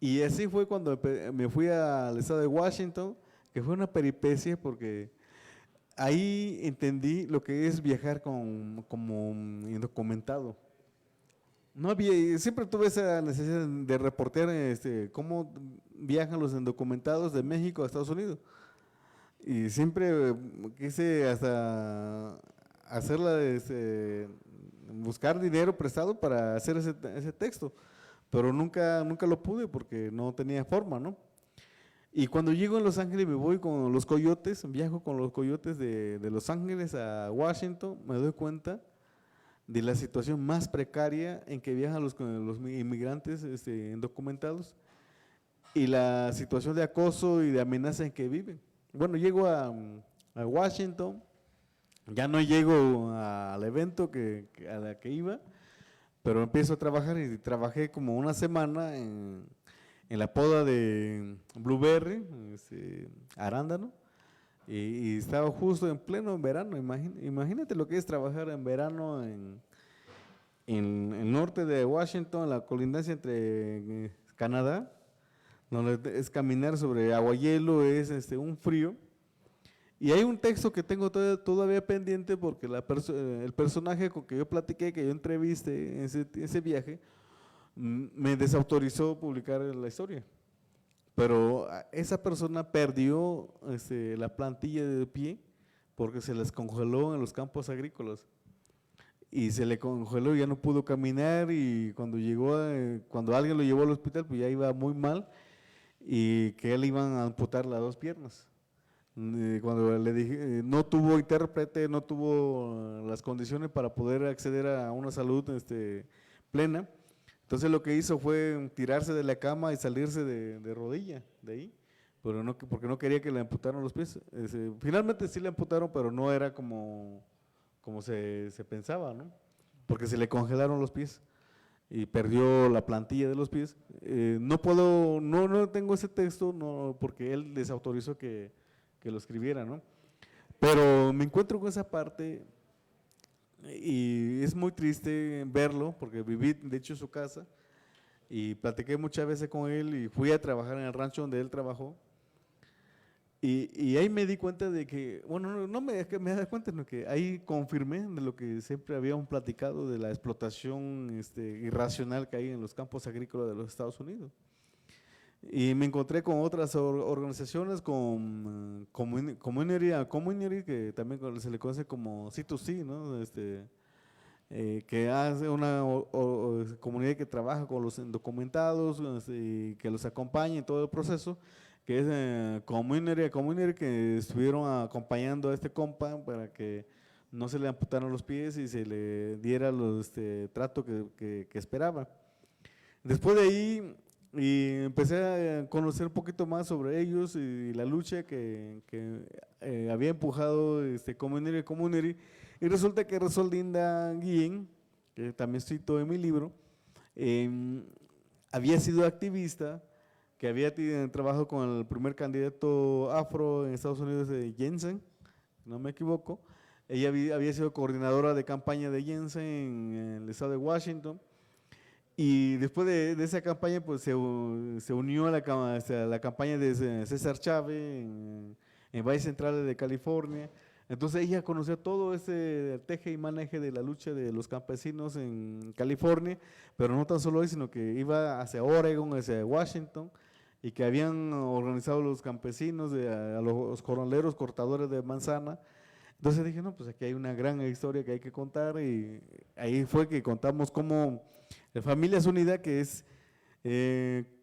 Y así fue cuando me fui al estado de Washington, que fue una peripecia porque ahí entendí lo que es viajar como indocumentado. No había, siempre tuve esa necesidad de reportear cómo viajan los indocumentados de México a Estados Unidos. Y siempre quise hasta hacerla, buscar dinero prestado para hacer ese texto, pero nunca lo pude porque no tenía forma, ¿no? Y cuando llego a Los Ángeles me voy con los coyotes, viajo con los coyotes de Los Ángeles a Washington, me doy cuenta de la situación más precaria en que viajan los inmigrantes indocumentados y la situación de acoso y de amenaza en que viven. Bueno, llego a Washington, ya no llego al evento a la que iba, pero empiezo a trabajar y trabajé como una semana en la poda de Blueberry, arándano, y estaba justo en pleno verano. Imagínate lo que es trabajar en verano en el norte de Washington, en la colindancia entre Canadá, donde es caminar sobre aguahielo, es un frío. Y hay un texto que tengo todavía pendiente porque el personaje con que yo platiqué, que yo entrevisté en ese viaje, me desautorizó publicar la historia. Pero esa persona perdió la plantilla de pie porque se les congeló en los campos agrícolas. Y se le congeló y ya no pudo caminar y cuando alguien lo llevó al hospital, pues ya iba muy mal y que él iban a amputar las dos piernas. Cuando le dije, no tuvo intérprete, no tuvo las condiciones para poder acceder a una salud plena, entonces lo que hizo fue tirarse de la cama y salirse de rodilla de ahí, pero no, porque no quería que le amputaran los pies. Finalmente sí le amputaron, pero no era como se pensaba, ¿no? Porque se le congelaron los pies y perdió la plantilla de los pies. No tengo ese texto, no, porque él desautorizó que lo escribiera, ¿no? Pero me encuentro con esa parte y es muy triste verlo porque viví de hecho en su casa y platiqué muchas veces con él y fui a trabajar en el rancho donde él trabajó y ahí me di cuenta de que, bueno, no me di cuenta, sino que ahí confirmé de lo que siempre habíamos platicado de la explotación irracional que hay en los campos agrícolas de los Estados Unidos. Y me encontré con otras organizaciones, con Community, que también se le conoce como C2C, ¿no? Que hace una comunidad que trabaja con los indocumentados y que los acompaña en todo el proceso, que es Community, que estuvieron acompañando a este compa para que no se le amputaran los pies y se le diera los trato que esperaba. Después de ahí y empecé a conocer un poquito más sobre ellos y la lucha que había empujado Community, y resulta que Rosalinda Guillén, que también cito en mi libro, había sido activista, que había trabajado con el primer candidato afro en Estados Unidos, de Jensen, no me equivoco. Ella había sido coordinadora de campaña de Jensen en el estado de Washington. Y después de esa campaña, pues se unió a la campaña de César Chávez en Valles Centrales de California. Entonces ella conoció todo ese teje y maneje de la lucha de los campesinos en California, pero no tan solo ahí, sino que iba hacia Oregon, hacia Washington, y que habían organizado los campesinos, a los jornaleros cortadores de manzana. Entonces dije, no, pues aquí hay una gran historia que hay que contar, y ahí fue que contamos cómo Familias Unidas, que es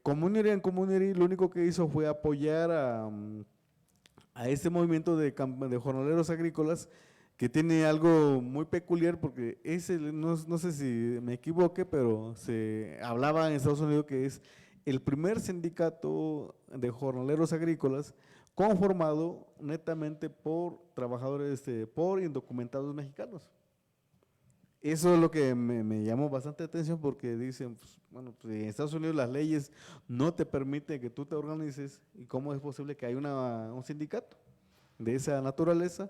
Community and Community, lo único que hizo fue apoyar a este movimiento de jornaleros agrícolas, que tiene algo muy peculiar, porque no sé si me equivoque, pero se hablaba en Estados Unidos que es el primer sindicato de jornaleros agrícolas conformado netamente por trabajadores, por indocumentados mexicanos. Eso es lo que me llamó bastante atención, porque dicen, pues, bueno, pues en Estados Unidos las leyes no te permiten que tú te organices, y cómo es posible que haya un sindicato de esa naturaleza.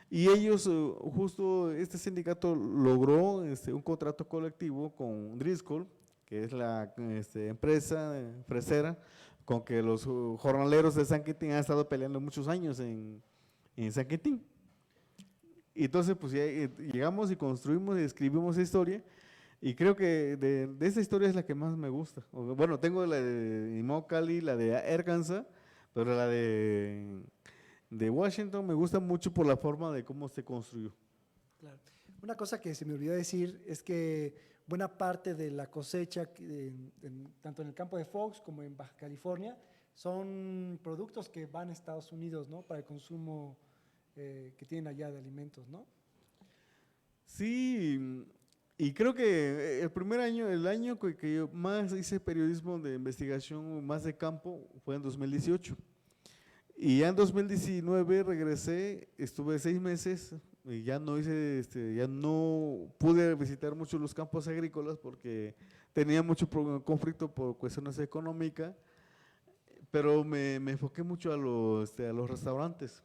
Y ellos, justo este sindicato logró un contrato colectivo con Driscoll, que es la empresa fresera con que los jornaleros de San Quintín han estado peleando muchos años en San Quintín. Y entonces pues ya llegamos y construimos y escribimos esa historia, y creo que de esa historia es la que más me gusta. Bueno, tengo la de Immokalee, la de Arkansas, pero la de Washington me gusta mucho por la forma de cómo se construyó. Claro. Una cosa que se me olvidó decir es que buena parte de la cosecha, tanto en el campo de Fox como en Baja California, son productos que van a Estados Unidos, ¿no? Para el consumo que tienen allá de alimentos, ¿no? Sí, y creo que el año que yo más hice periodismo de investigación, más de campo, fue en 2018. Y ya en 2019 regresé, estuve 6 meses y ya no ya no pude visitar mucho los campos agrícolas porque tenía mucho conflicto por cuestiones económicas, pero me enfoqué mucho a los restaurantes,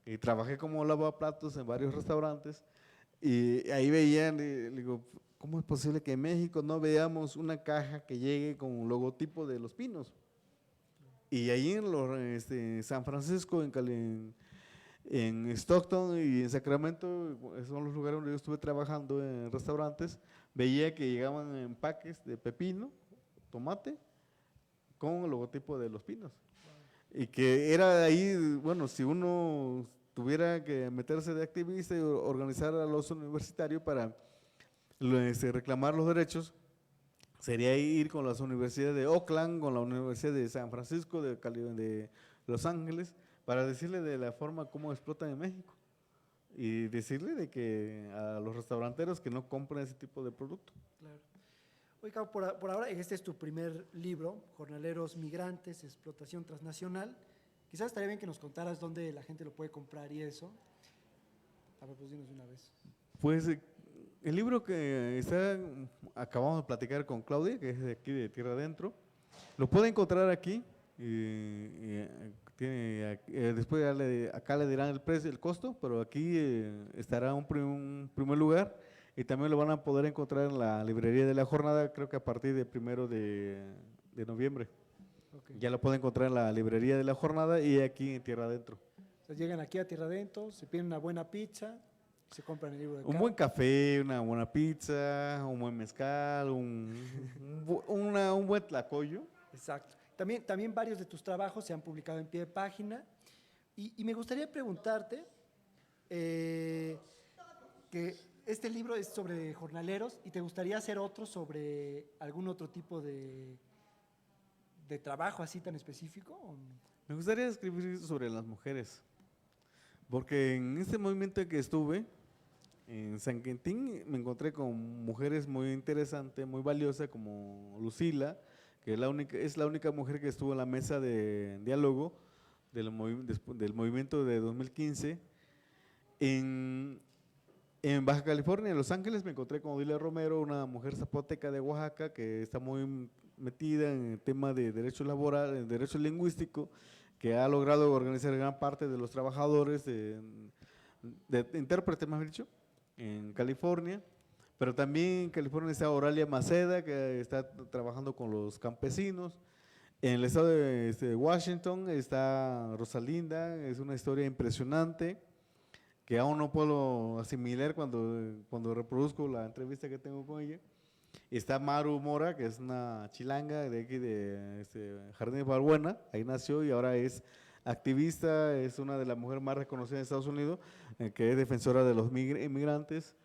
y trabajé como lavaplatos en varios restaurantes, y ahí veían, le digo, ¿cómo es posible que en México no veamos una caja que llegue con un logotipo de Los Pinos? Y ahí en San Francisco, en Stockton y en Sacramento, son los lugares donde yo estuve trabajando en restaurantes, veía que llegaban empaques de pepino, tomate, con el logotipo de Los Pinos. Y que era ahí, bueno, si uno tuviera que meterse de activista y organizar a los universitarios para reclamar los derechos, sería ir con las universidades de Oakland, con la Universidad de San Francisco, de Los Ángeles, para decirle de la forma como explotan en México, y decirle de que a los restauranteros que no compren ese tipo de producto. Claro. Oiga, por ahora, este es tu primer libro, Jornaleros Migrantes, Explotación Transnacional. Quizás estaría bien que nos contaras dónde la gente lo puede comprar y eso. A ver, pues dinos de una vez. Pues el libro que acabamos de platicar con Claudia, que es de aquí de Tierra Adentro, lo puede encontrar aquí. Después acá le dirán el precio, el costo, pero aquí estará un primer lugar, y también lo van a poder encontrar en la librería de la jornada, creo que a partir del 1 de noviembre. Okay. Ya lo pueden encontrar en la librería de la jornada y aquí en Tierra Adentro. O sea, llegan aquí a Tierra Adentro, se piden una buena pizza, se compran el libro de un buen café, una buena pizza, un buen mezcal, un buen tlacoyo. Exacto. también varios de tus trabajos se han publicado en pie de página. Y me gustaría preguntarte que este libro es sobre jornaleros y te gustaría hacer otro sobre algún otro tipo de trabajo así tan específico, ¿o no? Me gustaría escribir sobre las mujeres, porque en este movimiento en que estuve, en San Quintín, me encontré con mujeres muy interesantes, muy valiosas, como Lucila, que es la única mujer que estuvo en la mesa de diálogo del movimiento de 2015. En Baja California, en Los Ángeles, me encontré con Odilia Romero, una mujer zapoteca de Oaxaca que está muy metida en el tema de derechos laborales, derecho lingüístico, que ha logrado organizar gran parte de los trabajadores, de intérpretes, más bien dicho, en California. Pero también en California está Oralia Maceda, que está trabajando con los campesinos. En el estado de Washington está Rosalinda, es una historia impresionante que aún no puedo asimilar cuando reproduzco la entrevista que tengo con ella. Está Maru Mora, que es una chilanga de aquí de Jardín de Balbuena, ahí nació y ahora es activista, es una de las mujeres más reconocidas en Estados Unidos, que es defensora de los inmigrantes.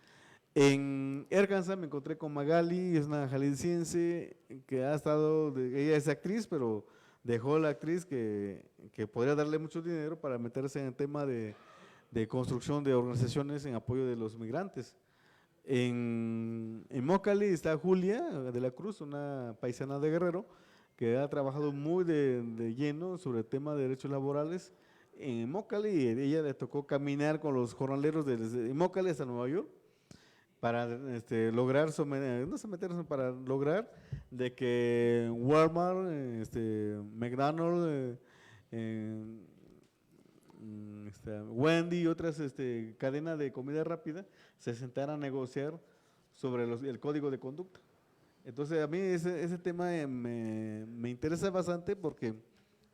En Arkansas me encontré con Magali, es una jalisciense que ha estado, ella es actriz, pero dejó la actriz que podría darle mucho dinero para meterse en el tema de construcción de organizaciones en apoyo de los migrantes. En Mocali está Julia de la Cruz, una paisana de Guerrero, que ha trabajado muy de lleno sobre el tema de derechos laborales. En Mocali, ella le tocó caminar con los jornaleros desde Mocali hasta Nueva York para lograr para lograr de que Walmart, McDonald's, Wendy y otras cadenas de comida rápida se sentaran a negociar sobre el código de conducta. Entonces a mí ese tema me interesa bastante porque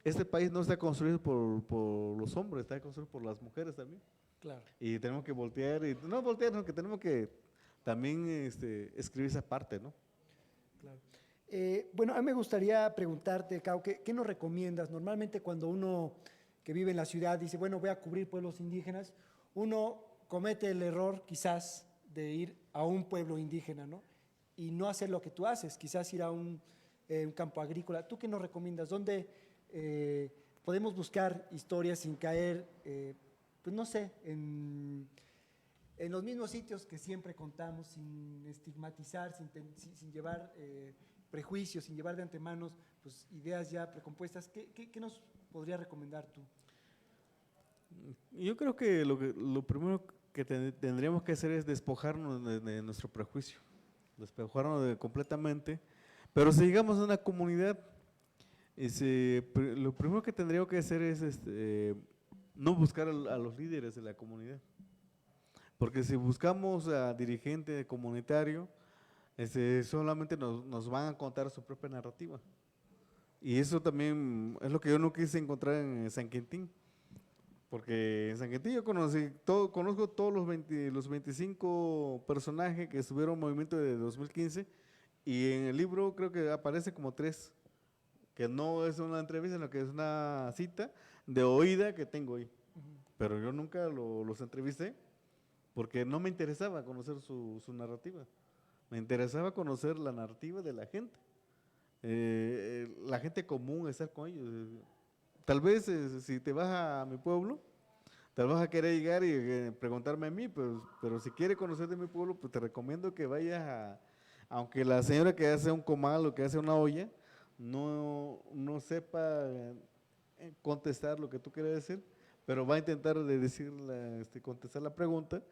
este país no está construido por los hombres, está construido por las mujeres también. Claro. Y tenemos que voltear, y no voltear, sino que tenemos que también escribir esa parte, ¿no? Claro. Bueno, a mí me gustaría preguntarte, Cao, ¿qué nos recomiendas? Normalmente cuando uno que vive en la ciudad dice, bueno, voy a cubrir pueblos indígenas, uno comete el error quizás de ir a un pueblo indígena, ¿no? Y no hacer lo que tú haces, quizás ir a un campo agrícola. ¿Tú qué nos recomiendas? ¿Dónde podemos buscar historias sin caer, pues no sé, en los mismos sitios que siempre contamos, sin estigmatizar, sin llevar prejuicios, sin llevar de antemano pues, ideas ya precompuestas? ¿Qué nos podrías recomendar tú? Yo creo que lo primero que tendríamos que hacer es despojarnos de nuestro prejuicio, despojarnos completamente, pero si llegamos a una comunidad, lo primero que tendríamos que hacer es no buscar a los líderes de la comunidad, porque si buscamos a dirigente comunitario, solamente nos van a contar su propia narrativa. Y eso también es lo que yo no quise encontrar en San Quintín, porque en San Quintín yo conozco todos los 25 personajes que estuvieron en el movimiento de 2015, y en el libro creo que aparece como 3, que no es una entrevista, sino que es una cita de oída que tengo ahí. Pero yo nunca los entrevisté, porque no me interesaba conocer su narrativa, me interesaba conocer la narrativa de la gente. La gente común, estar con ellos. Tal vez si te vas a mi pueblo, tal vez vas a querer llegar y preguntarme a mí, pero si quieres conocer de mi pueblo, pues te recomiendo que vayas aunque la señora que hace un comal o que hace una olla, no sepa contestar lo que tú quieres decir, pero va a intentar contestar la pregunta,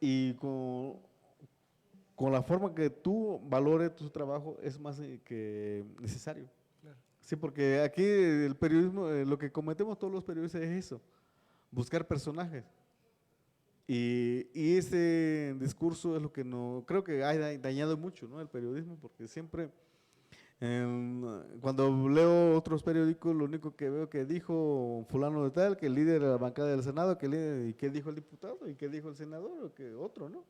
y con la forma que tú valores tu trabajo es más que necesario. Claro. Sí, porque aquí el periodismo, lo que cometemos todos los periodistas es eso, buscar personajes. Y ese discurso es lo que no, creo que ha dañado mucho, ¿no?, el periodismo, porque siempre, cuando leo otros periódicos, lo único que veo que dijo fulano de tal, que el líder de la bancada del Senado, y qué dijo el diputado, y qué dijo el senador, o que otro, ¿no?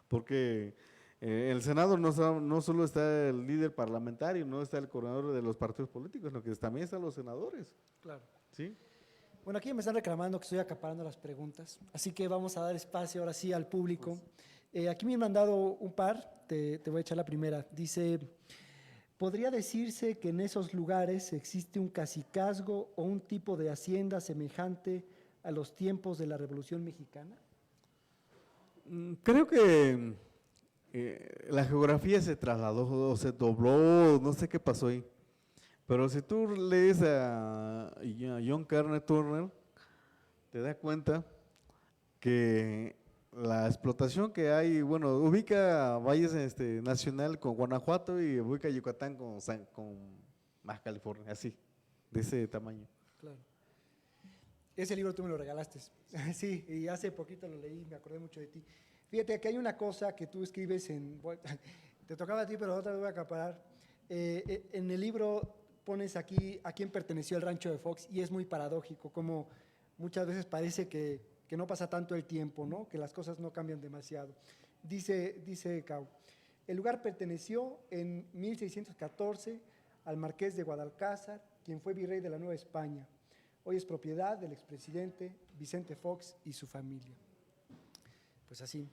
Porque el Senado no solo está el líder parlamentario, no está el coordinador de los partidos políticos, sino que también están los senadores. Claro. ¿Sí? Bueno, aquí me están reclamando que estoy acaparando las preguntas, así que vamos a dar espacio ahora sí al público. Aquí me han mandado un par, te voy a echar la primera. Dice, ¿podría decirse que en esos lugares existe un cacicazgo o un tipo de hacienda semejante a los tiempos de la Revolución Mexicana? Creo que la geografía se trasladó o se dobló, no sé qué pasó ahí. Pero si tú lees a John Carner Turner, te das cuenta que la explotación que hay, bueno, ubica Valles Nacional con Guanajuato y ubica Yucatán con Baja California, así, de ese tamaño. Claro. Ese libro tú me lo regalaste. Sí, y hace poquito lo leí, me acordé mucho de ti. Fíjate que hay una cosa que tú escribes te tocaba a ti, pero otra vez voy a acaparar. En el libro pones aquí a quién perteneció el rancho de Fox y es muy paradójico, como muchas veces parece que no pasa tanto el tiempo, ¿no? Que las cosas no cambian demasiado. Dice Cao, el lugar perteneció en 1614 al marqués de Guadalcázar, quien fue virrey de la Nueva España. Hoy es propiedad del expresidente Vicente Fox y su familia. Pues así.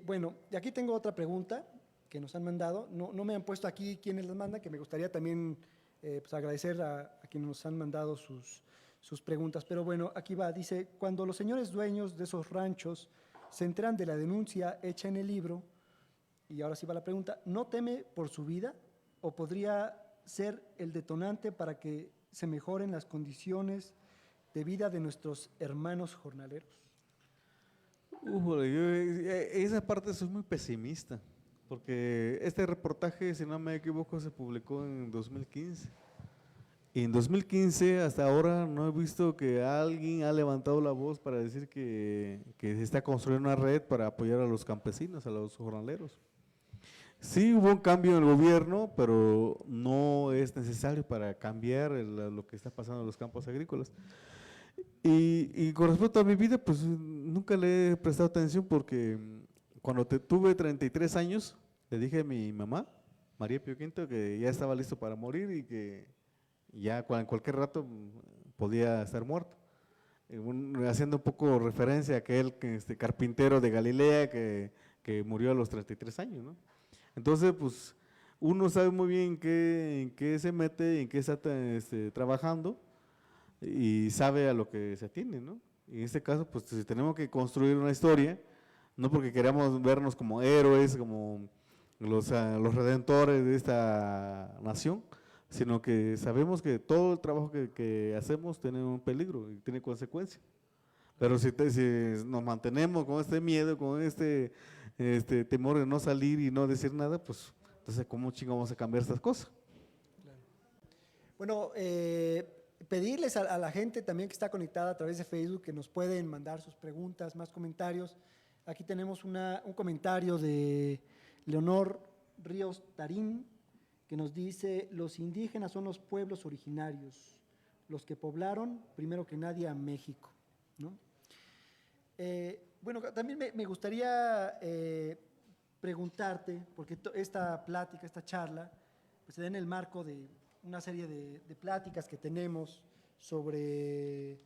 Bueno, y aquí tengo otra pregunta que nos han mandado. No me han puesto aquí quiénes las mandan, que me gustaría también pues agradecer a quienes nos han mandado sus preguntas. Pero bueno, aquí va. Dice, cuando los señores dueños de esos ranchos se enteran de la denuncia hecha en el libro, y ahora sí va la pregunta, ¿no teme por su vida o podría ser el detonante para que se mejoren las condiciones de vida de nuestros hermanos jornaleros? Esa parte soy muy pesimista, porque este reportaje, si no me equivoco, se publicó en 2015. Y en 2015 hasta ahora no he visto que alguien ha levantado la voz para decir que se está construyendo una red para apoyar a los campesinos, a los jornaleros. Sí hubo un cambio en el gobierno, pero no es necesario para cambiar lo que está pasando en los campos agrícolas. Y con respecto a mi vida, pues nunca le he prestado atención porque cuando tuve 33 años, le dije a mi mamá, María Pío Quinto, que ya estaba listo para morir y que ya en cualquier rato podía estar muerto. Haciendo un poco referencia a aquel carpintero de Galilea que murió a los 33 años, ¿no? Entonces, pues uno sabe muy bien en qué se mete, en qué está trabajando, y sabe a lo que se atiende, ¿no? Y en este caso, pues si tenemos que construir una historia, no porque queramos vernos como héroes, como los redentores de esta nación, sino que sabemos que todo el trabajo que hacemos tiene un peligro y tiene consecuencias. Pero si nos mantenemos con este miedo, con este temor de no salir y no decir nada, pues entonces ¿cómo chingamos vamos a cambiar estas cosas? Claro. Bueno, pedirles a la gente también que está conectada a través de Facebook que nos pueden mandar sus preguntas, más comentarios. Aquí tenemos un comentario de Leonor Ríos Tarín que nos dice, los indígenas son los pueblos originarios, los que poblaron primero que nadie a México, ¿no? Bueno, también me gustaría preguntarte, porque esta plática, esta charla, pues se da en el marco de una serie de pláticas que tenemos sobre,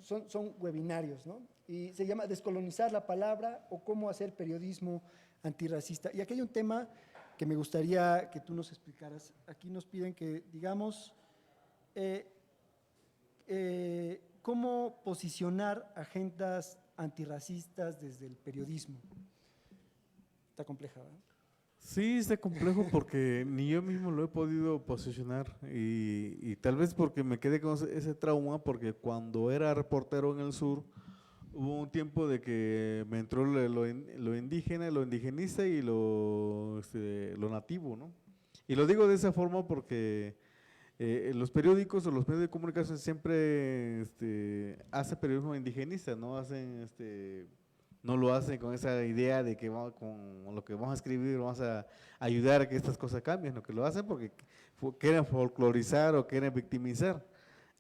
son webinarios, ¿no? Y se llama Descolonizar la palabra o cómo hacer periodismo antirracista. Y aquí hay un tema que me gustaría que tú nos explicaras. Aquí nos piden que digamos cómo posicionar agendas antirracistas desde el periodismo. Está compleja, ¿verdad? Sí, está complejo porque ni yo mismo lo he podido posicionar y tal vez porque me quedé con ese trauma porque cuando era reportero en el sur hubo un tiempo de que me entró lo indígena, lo indigenista y lo nativo, ¿no? Y lo digo de esa forma porque los periódicos o los medios de comunicación siempre hacen periodismo indigenista, no no lo hacen con esa idea de que con lo que vamos a escribir vamos a ayudar a que estas cosas cambien, lo que lo hacen porque quieren folclorizar o quieren victimizar.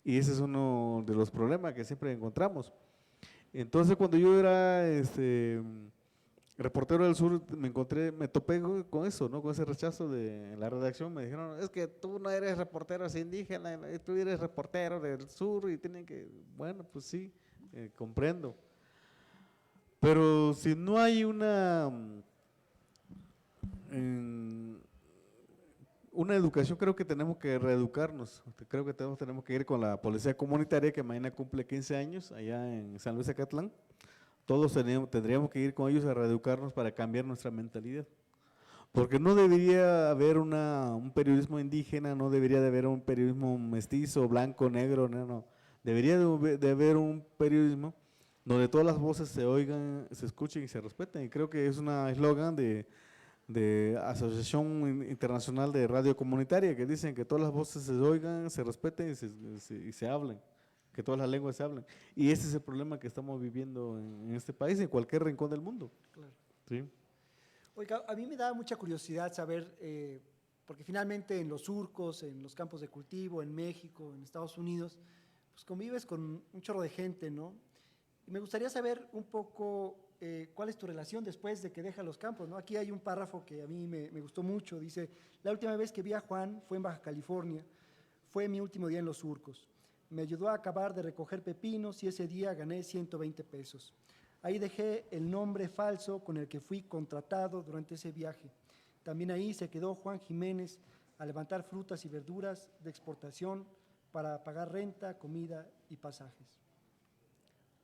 Y ese es uno de los problemas que siempre encontramos. Entonces, cuando yo era Reportero del Sur, me topé con eso, ¿no? Con ese rechazo de la redacción. Me dijeron, es que tú no eres reportero indígena, tú eres reportero del sur y tienen que, bueno, pues sí, comprendo. Pero si no hay una educación, creo que tenemos que reeducarnos. Creo que tenemos que ir con la policía comunitaria, que mañana cumple 15 años allá en San Luis Acatlán. Todos tendríamos que ir con ellos a reeducarnos para cambiar nuestra mentalidad. Porque no debería haber un periodismo indígena, no debería de haber un periodismo mestizo, blanco, negro, no. Debería de haber un periodismo donde todas las voces se oigan, se escuchen y se respeten. Y creo que es una eslogan de Asociación Internacional de Radio Comunitaria, que dicen que todas las voces se oigan, se respeten y se hablen, que todas las lenguas se hablen. Y ese es el problema que estamos viviendo en este país, en cualquier rincón del mundo. Claro. ¿Sí? Oiga, a mí me da mucha curiosidad saber, porque finalmente en los surcos, en los campos de cultivo, en México, en Estados Unidos, pues convives con un chorro de gente, ¿no? Y me gustaría saber un poco cuál es tu relación después de que dejas los campos, ¿no? Aquí hay un párrafo que a mí me gustó mucho, dice, la última vez que vi a Juan fue en Baja California, fue mi último día en los surcos. Me ayudó a acabar de recoger pepinos y ese día gané 120 pesos. Ahí dejé el nombre falso con el que fui contratado durante ese viaje. También ahí se quedó Juan Jiménez a levantar frutas y verduras de exportación para pagar renta, comida y pasajes.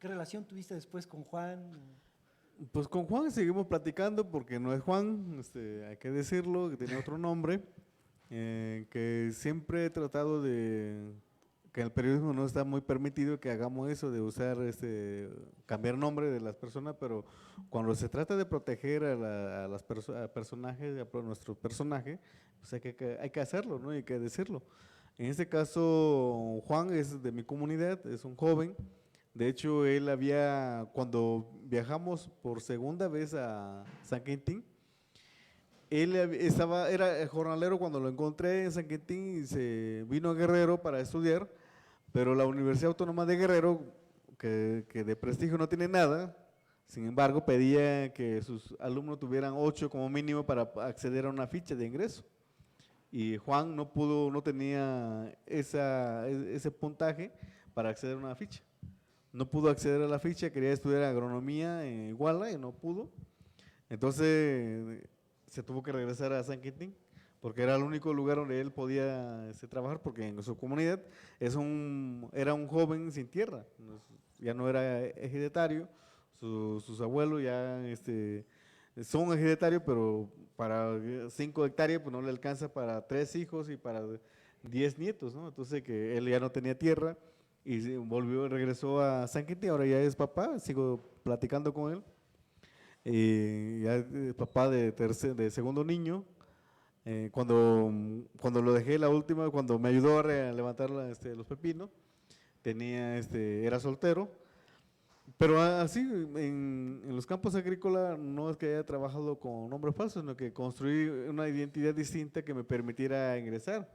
¿Qué relación tuviste después con Juan? Pues con Juan seguimos platicando porque no es Juan, hay que decirlo, que tiene otro nombre, que siempre he tratado de que el periodismo no está muy permitido que hagamos eso de usar cambiar nombre de las personas, pero cuando se trata de proteger a personajes, a nuestro personaje, pues hay que hacerlo, ¿no? Hay que decirlo. En este caso, Juan es de mi comunidad, es un joven. De hecho, cuando viajamos por segunda vez a San Quintín, era jornalero cuando lo encontré en San Quintín y se vino a Guerrero para estudiar, pero la Universidad Autónoma de Guerrero, que de prestigio no tiene nada, sin embargo, pedía que sus alumnos tuvieran 8 como mínimo para acceder a una ficha de ingreso. Y Juan no tenía ese puntaje para acceder a una ficha. No pudo acceder a la ficha, quería estudiar agronomía en Iguala y no pudo. Entonces se tuvo que regresar a San Quintín, porque era el único lugar donde él podía trabajar, porque en su comunidad era un joven sin tierra, ya no era ejidatario, sus abuelos ya son ejidatarios, pero para 5 hectáreas pues no le alcanza para 3 hijos y para 10 nietos, ¿no? Entonces que él ya no tenía tierra y regresó a San Quintín, ahora ya es papá, sigo platicando con él. Ya es papá de segundo niño. Cuando lo dejé la última, cuando me ayudó a levantar los pepinos, era soltero. Pero así, en los campos agrícolas no es que haya trabajado con nombres falsos, sino que construí una identidad distinta que me permitiera ingresar.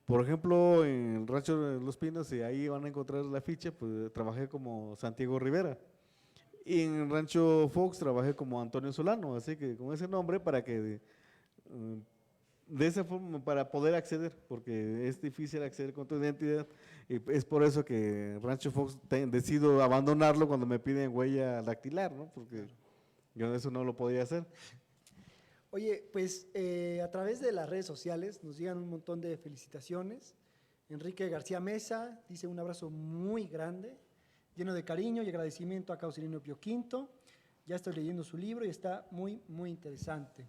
Por ejemplo, en el Rancho de Los Pinos, y ahí van a encontrar la ficha, pues trabajé como Santiago Rivera. Y en el Rancho Fox trabajé como Antonio Solano, así que con ese nombre para que de esa forma para poder acceder, porque es difícil acceder con tu identidad y es por eso que Rancho Fox decido abandonarlo cuando me piden huella dactilar, ¿no? Porque yo eso no lo podía hacer. Oye, pues a través de las redes sociales nos llegan un montón de felicitaciones. Enrique García Mesa dice un abrazo muy grande, lleno de cariño y agradecimiento a Causilino Pio Quinto. Ya estoy leyendo su libro y está muy, muy interesante.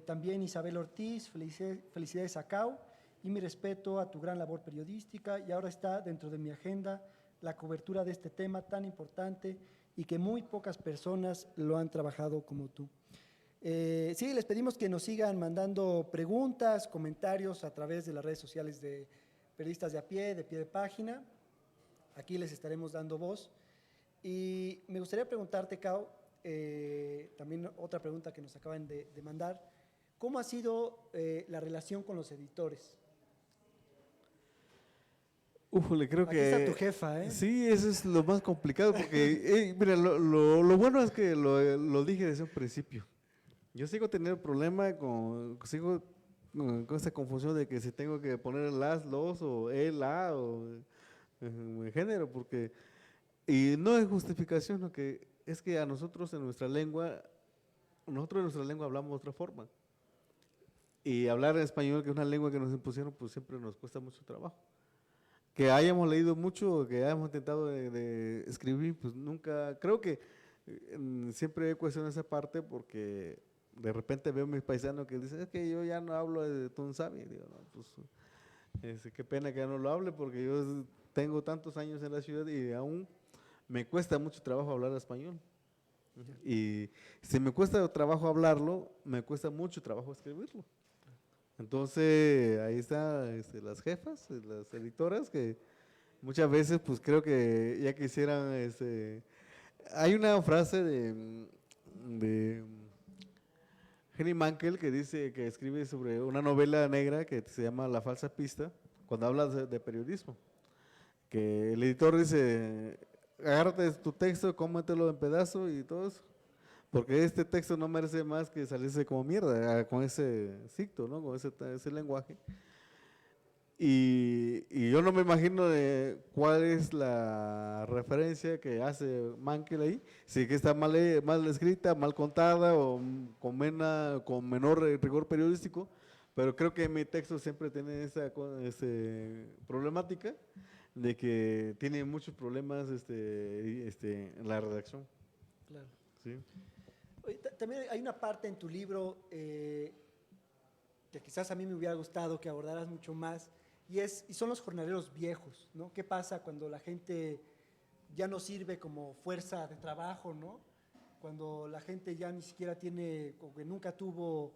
También Isabel Ortiz, felicidades a Cau y mi respeto a tu gran labor periodística, y ahora está dentro de mi agenda la cobertura de este tema tan importante y que muy pocas personas lo han trabajado como tú. Sí, les pedimos que nos sigan mandando preguntas, comentarios a través de las redes sociales de Periodistas de pie de página. Aquí les estaremos dando voz. Y me gustaría preguntarte, Cau, también otra pregunta que nos acaban de mandar. ¿Cómo ha sido la relación con los editores? Ufole, creo Aquí está tu que jefa, ¿eh? sí, eso es lo más complicado porque, mira, lo bueno es que lo dije desde un principio. Yo sigo teniendo problema sigo con esa confusión de que si tengo que poner las, los o el, la o en género, porque, y no es justificación, lo que es que a nosotros nosotros en nuestra lengua hablamos de otra forma. Y hablar en español, que es una lengua que nos impusieron, pues siempre nos cuesta mucho trabajo. Que hayamos leído mucho, que hayamos intentado de escribir, pues nunca, creo que siempre he cuestionado esa parte porque de repente veo a mis paisanos que dicen, es que yo ya no hablo de Tunsabi. Digo, no, pues qué pena que ya no lo hable porque yo tengo tantos años en la ciudad y aún me cuesta mucho trabajo hablar español. Y si me cuesta trabajo hablarlo, me cuesta mucho trabajo escribirlo. Entonces, ahí están las jefas, las editoras, que muchas veces pues creo que ya quisieran, hay una frase de Henry Mankell que dice, que escribe sobre una novela negra que se llama La falsa pista, cuando habla de periodismo, que el editor dice, agárrate tu texto, cómetelo en pedazos y todo eso. Porque este texto no merece más que salirse como mierda, con ese cicto, ¿no? Con ese lenguaje. Y yo no me imagino de cuál es la referencia que hace Mankell ahí, si es que está mal escrita, mal contada o con menor rigor periodístico, pero creo que mi texto siempre tiene esa problemática de que tiene muchos problemas en la redacción. Claro. ¿Sí? Oye, también hay una parte en tu libro que quizás a mí me hubiera gustado que abordaras mucho más, y son los jornaleros viejos, ¿no? ¿Qué pasa cuando la gente ya no sirve como fuerza de trabajo, ¿no? Cuando la gente ya ni siquiera tiene, o que nunca tuvo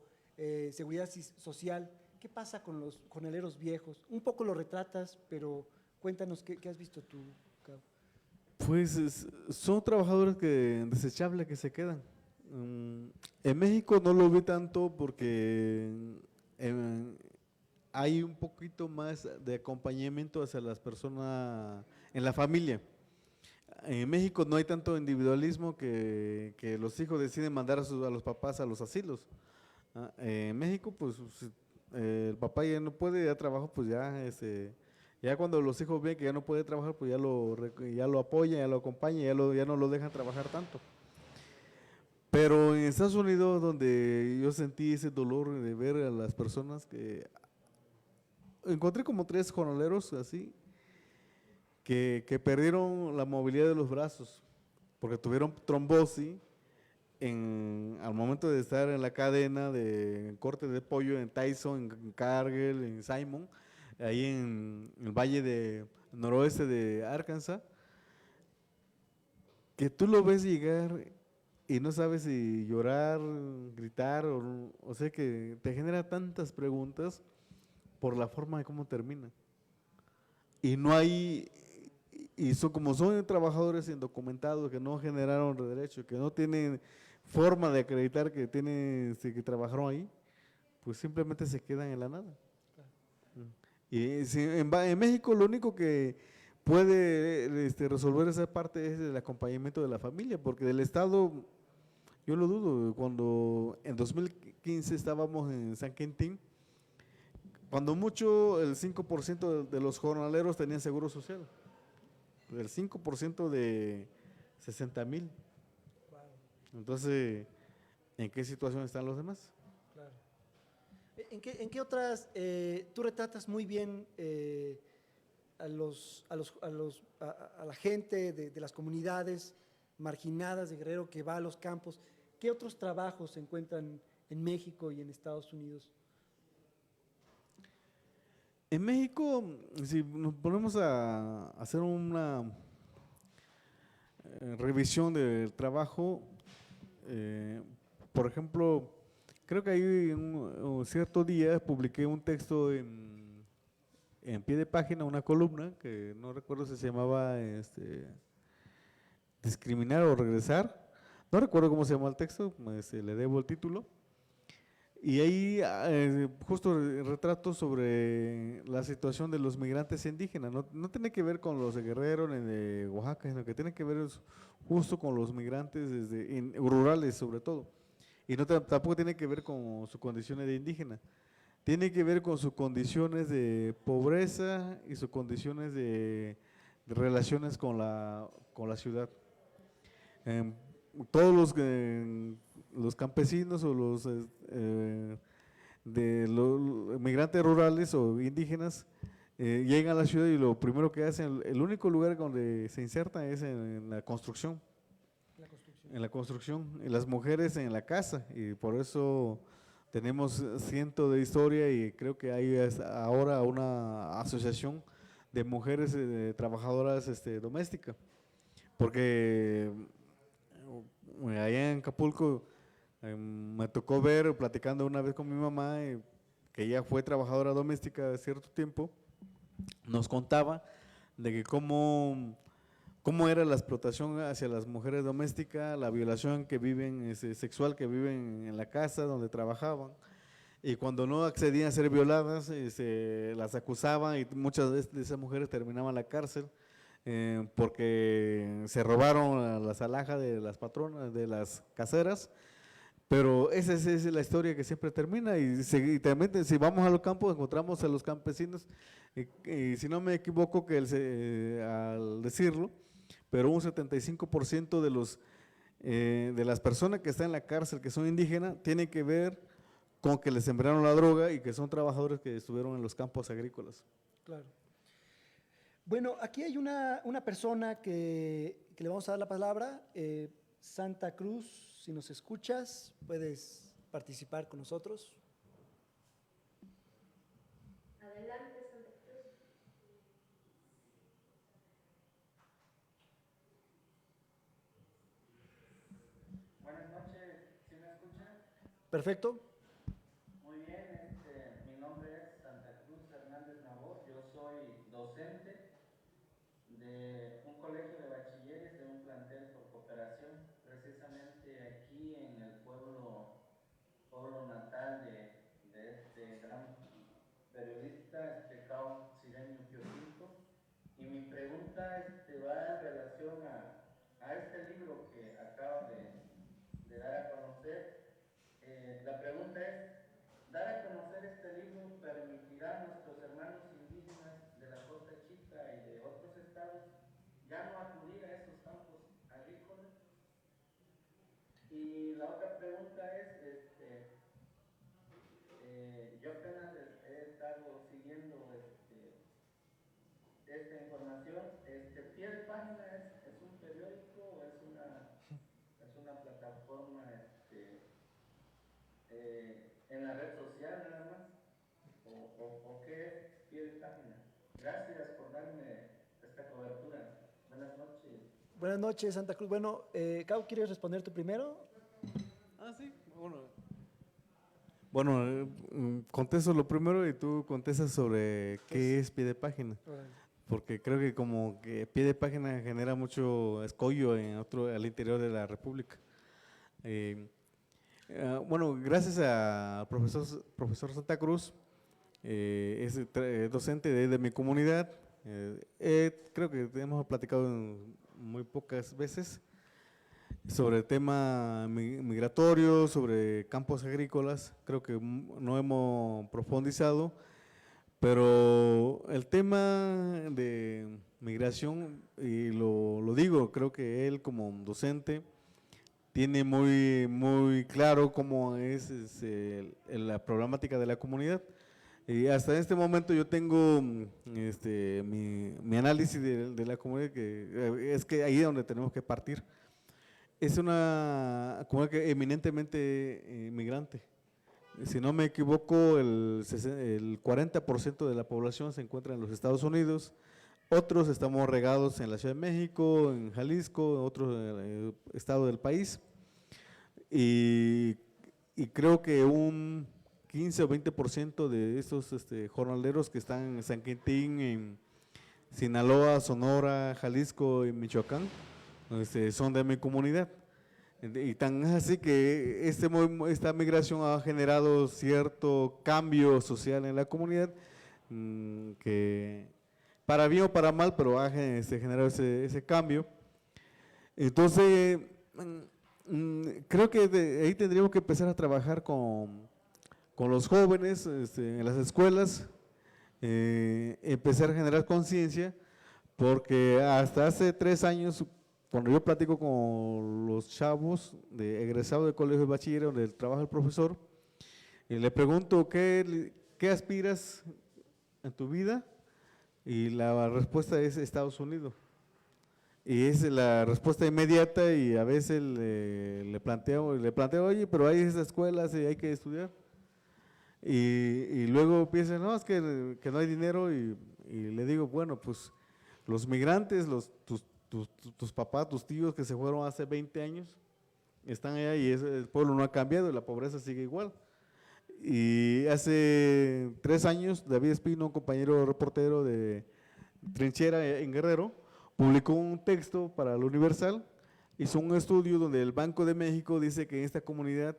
seguridad social. ¿Qué pasa con los jornaleros viejos? Un poco lo retratas, pero cuéntanos qué has visto tú, Cabo. Pues son trabajadores desechables que se quedan. En México no lo vi tanto porque hay un poquito más de acompañamiento hacia las personas en la familia. En México no hay tanto individualismo que los hijos deciden mandar a los papás a los asilos. En México, pues si el papá ya no puede, ya trabaja, pues ya cuando los hijos ven que ya no puede trabajar, pues ya lo apoyan, ya lo acompañan, ya no lo dejan trabajar tanto. Pero en Estados Unidos, donde yo sentí ese dolor de ver a las personas que encontré como 3 jornaleros así, que perdieron la movilidad de los brazos, porque tuvieron trombosis al momento de estar en la cadena de corte de pollo en Tyson, en Cargill, en Simon, ahí en el valle noroeste de Arkansas, que tú lo ves llegar y no sabes si llorar, gritar, o sea que te genera tantas preguntas por la forma de cómo termina. Y no hay, como son trabajadores indocumentados que no generaron derecho, que no tienen forma de acreditar que que trabajaron ahí, pues simplemente se quedan en la nada. Y en México lo único que puede resolver esa parte es el acompañamiento de la familia, porque del Estado yo lo dudo. Cuando en 2015 estábamos en San Quintín, cuando mucho el 5% de los jornaleros tenían seguro social, el 5% de 60,000. Entonces, ¿en qué situación están los demás? Claro. ¿En qué otras, tú retratas muy bien a la gente de las comunidades marginadas de Guerrero que va a los campos? ¿Qué otros trabajos se encuentran en México y en Estados Unidos? En México, si nos ponemos a hacer una revisión del trabajo, por ejemplo, creo que ahí un cierto día publiqué un texto en pie de página, una columna, que no recuerdo si se llamaba Discriminar o Regresar. No recuerdo cómo se llama el texto, le debo el título. Y ahí justo retrato sobre la situación de los migrantes indígenas. No, no tiene que ver con los de Guerrero ni de Oaxaca, sino que tiene que ver justo con los migrantes rurales sobre todo. Y no tampoco tiene que ver con sus condiciones de indígena. Tiene que ver con sus condiciones de pobreza y sus condiciones de relaciones con la ciudad. Em, todos los campesinos o los migrantes rurales o indígenas llegan a la ciudad y lo primero que hacen, el único lugar donde se insertan es en la construcción. La construcción. En la construcción, y las mujeres en la casa, y por eso tenemos cientos de historia y creo que hay ahora una asociación de mujeres trabajadoras domésticas, porque allá en Acapulco me tocó ver, platicando una vez con mi mamá, que ella fue trabajadora doméstica cierto tiempo, nos contaba de que cómo era la explotación hacia las mujeres domésticas, la violación que viven, sexual que viven en la casa donde trabajaban, y cuando no accedían a ser violadas, las acusaban y muchas de esas mujeres terminaban en la cárcel porque se robaron las alhajas de las patronas, de las caseras. Pero esa es la historia que siempre termina y también si vamos a los campos encontramos a los campesinos y si no me equivoco que al decirlo, pero un 75% de las personas que están en la cárcel que son indígenas tienen que ver con que les sembraron la droga y que son trabajadores que estuvieron en los campos agrícolas. Claro. Bueno, aquí hay una persona que le vamos a dar la palabra. Santa Cruz, si nos escuchas, puedes participar con nosotros. Adelante, Santa Cruz. Buenas noches, ¿sí me escuchan? Perfecto. Muy bien, mi nombre es Santa Cruz Hernández Nabor, yo soy docente de un colegio de bachilleres de un plantel por cooperación, precisamente aquí en el pueblo natal de este gran periodista, Cao Cireño Piotinto. Y mi pregunta va en relación a este libro que acaba de dar a conocer. La pregunta es, ¿dar a conocer este libro permitirá a nuestros hermanos indígenas de la Costa Chica y de otros estados ya no acudir a esos campos agrícolas? Y la otra pregunta es, yo apenas he estado siguiendo esta información. Pie de página es un periódico o es una plataforma en la red social nada más, o qué es pie de página. Gracias por darme esta cobertura. Buenas noches. Buenas noches, Santa Cruz. Bueno, Cau, ¿quieres responder tú primero? Ah, sí, bueno, contesto lo primero y tú contestas sobre qué es pie de página. Porque creo que como que pie de página genera mucho escollo al interior de la República. Bueno, gracias al profesor Santa Cruz, es docente de mi comunidad. Creo que hemos platicado muy pocas veces sobre el tema migratorio, sobre campos agrícolas. Creo que no hemos profundizado. Pero el tema de migración, y lo digo, creo que él como docente tiene muy claro cómo es la problemática de la comunidad. Y hasta este momento yo tengo mi análisis de la comunidad, que es que ahí es donde tenemos que partir. Es una comunidad que eminentemente migrante. Si no me equivoco, el 40% de la población se encuentra en los Estados Unidos, otros estamos regados en la Ciudad de México, en Jalisco, en otros estados del país, y creo que un 15 o 20% de estos jornaleros que están en San Quintín, en Sinaloa, Sonora, Jalisco y Michoacán, son de mi comunidad. Y tan es así que esta migración ha generado cierto cambio social en la comunidad, que para bien o para mal, pero ha generado ese cambio. Entonces, creo que ahí tendríamos que empezar a trabajar con los jóvenes en las escuelas, empezar a generar conciencia, porque hasta hace 3 años, cuando yo platico con los chavos egresados del colegio de bachiller donde trabaja el profesor, y le pregunto, ¿qué aspiras en tu vida? Y la respuesta es Estados Unidos. Y es la respuesta inmediata, y a veces le planteo, oye, pero hay esas escuelas y hay que estudiar. Y luego piensan, no, es que no hay dinero, y le digo, bueno, pues los migrantes, tus papás, tus tíos que se fueron hace 20 años, están allá y el pueblo no ha cambiado y la pobreza sigue igual. Y hace 3 años, David Espino, un compañero reportero de Trinchera en Guerrero, publicó un texto para el Universal, hizo un estudio donde el Banco de México dice que en esta comunidad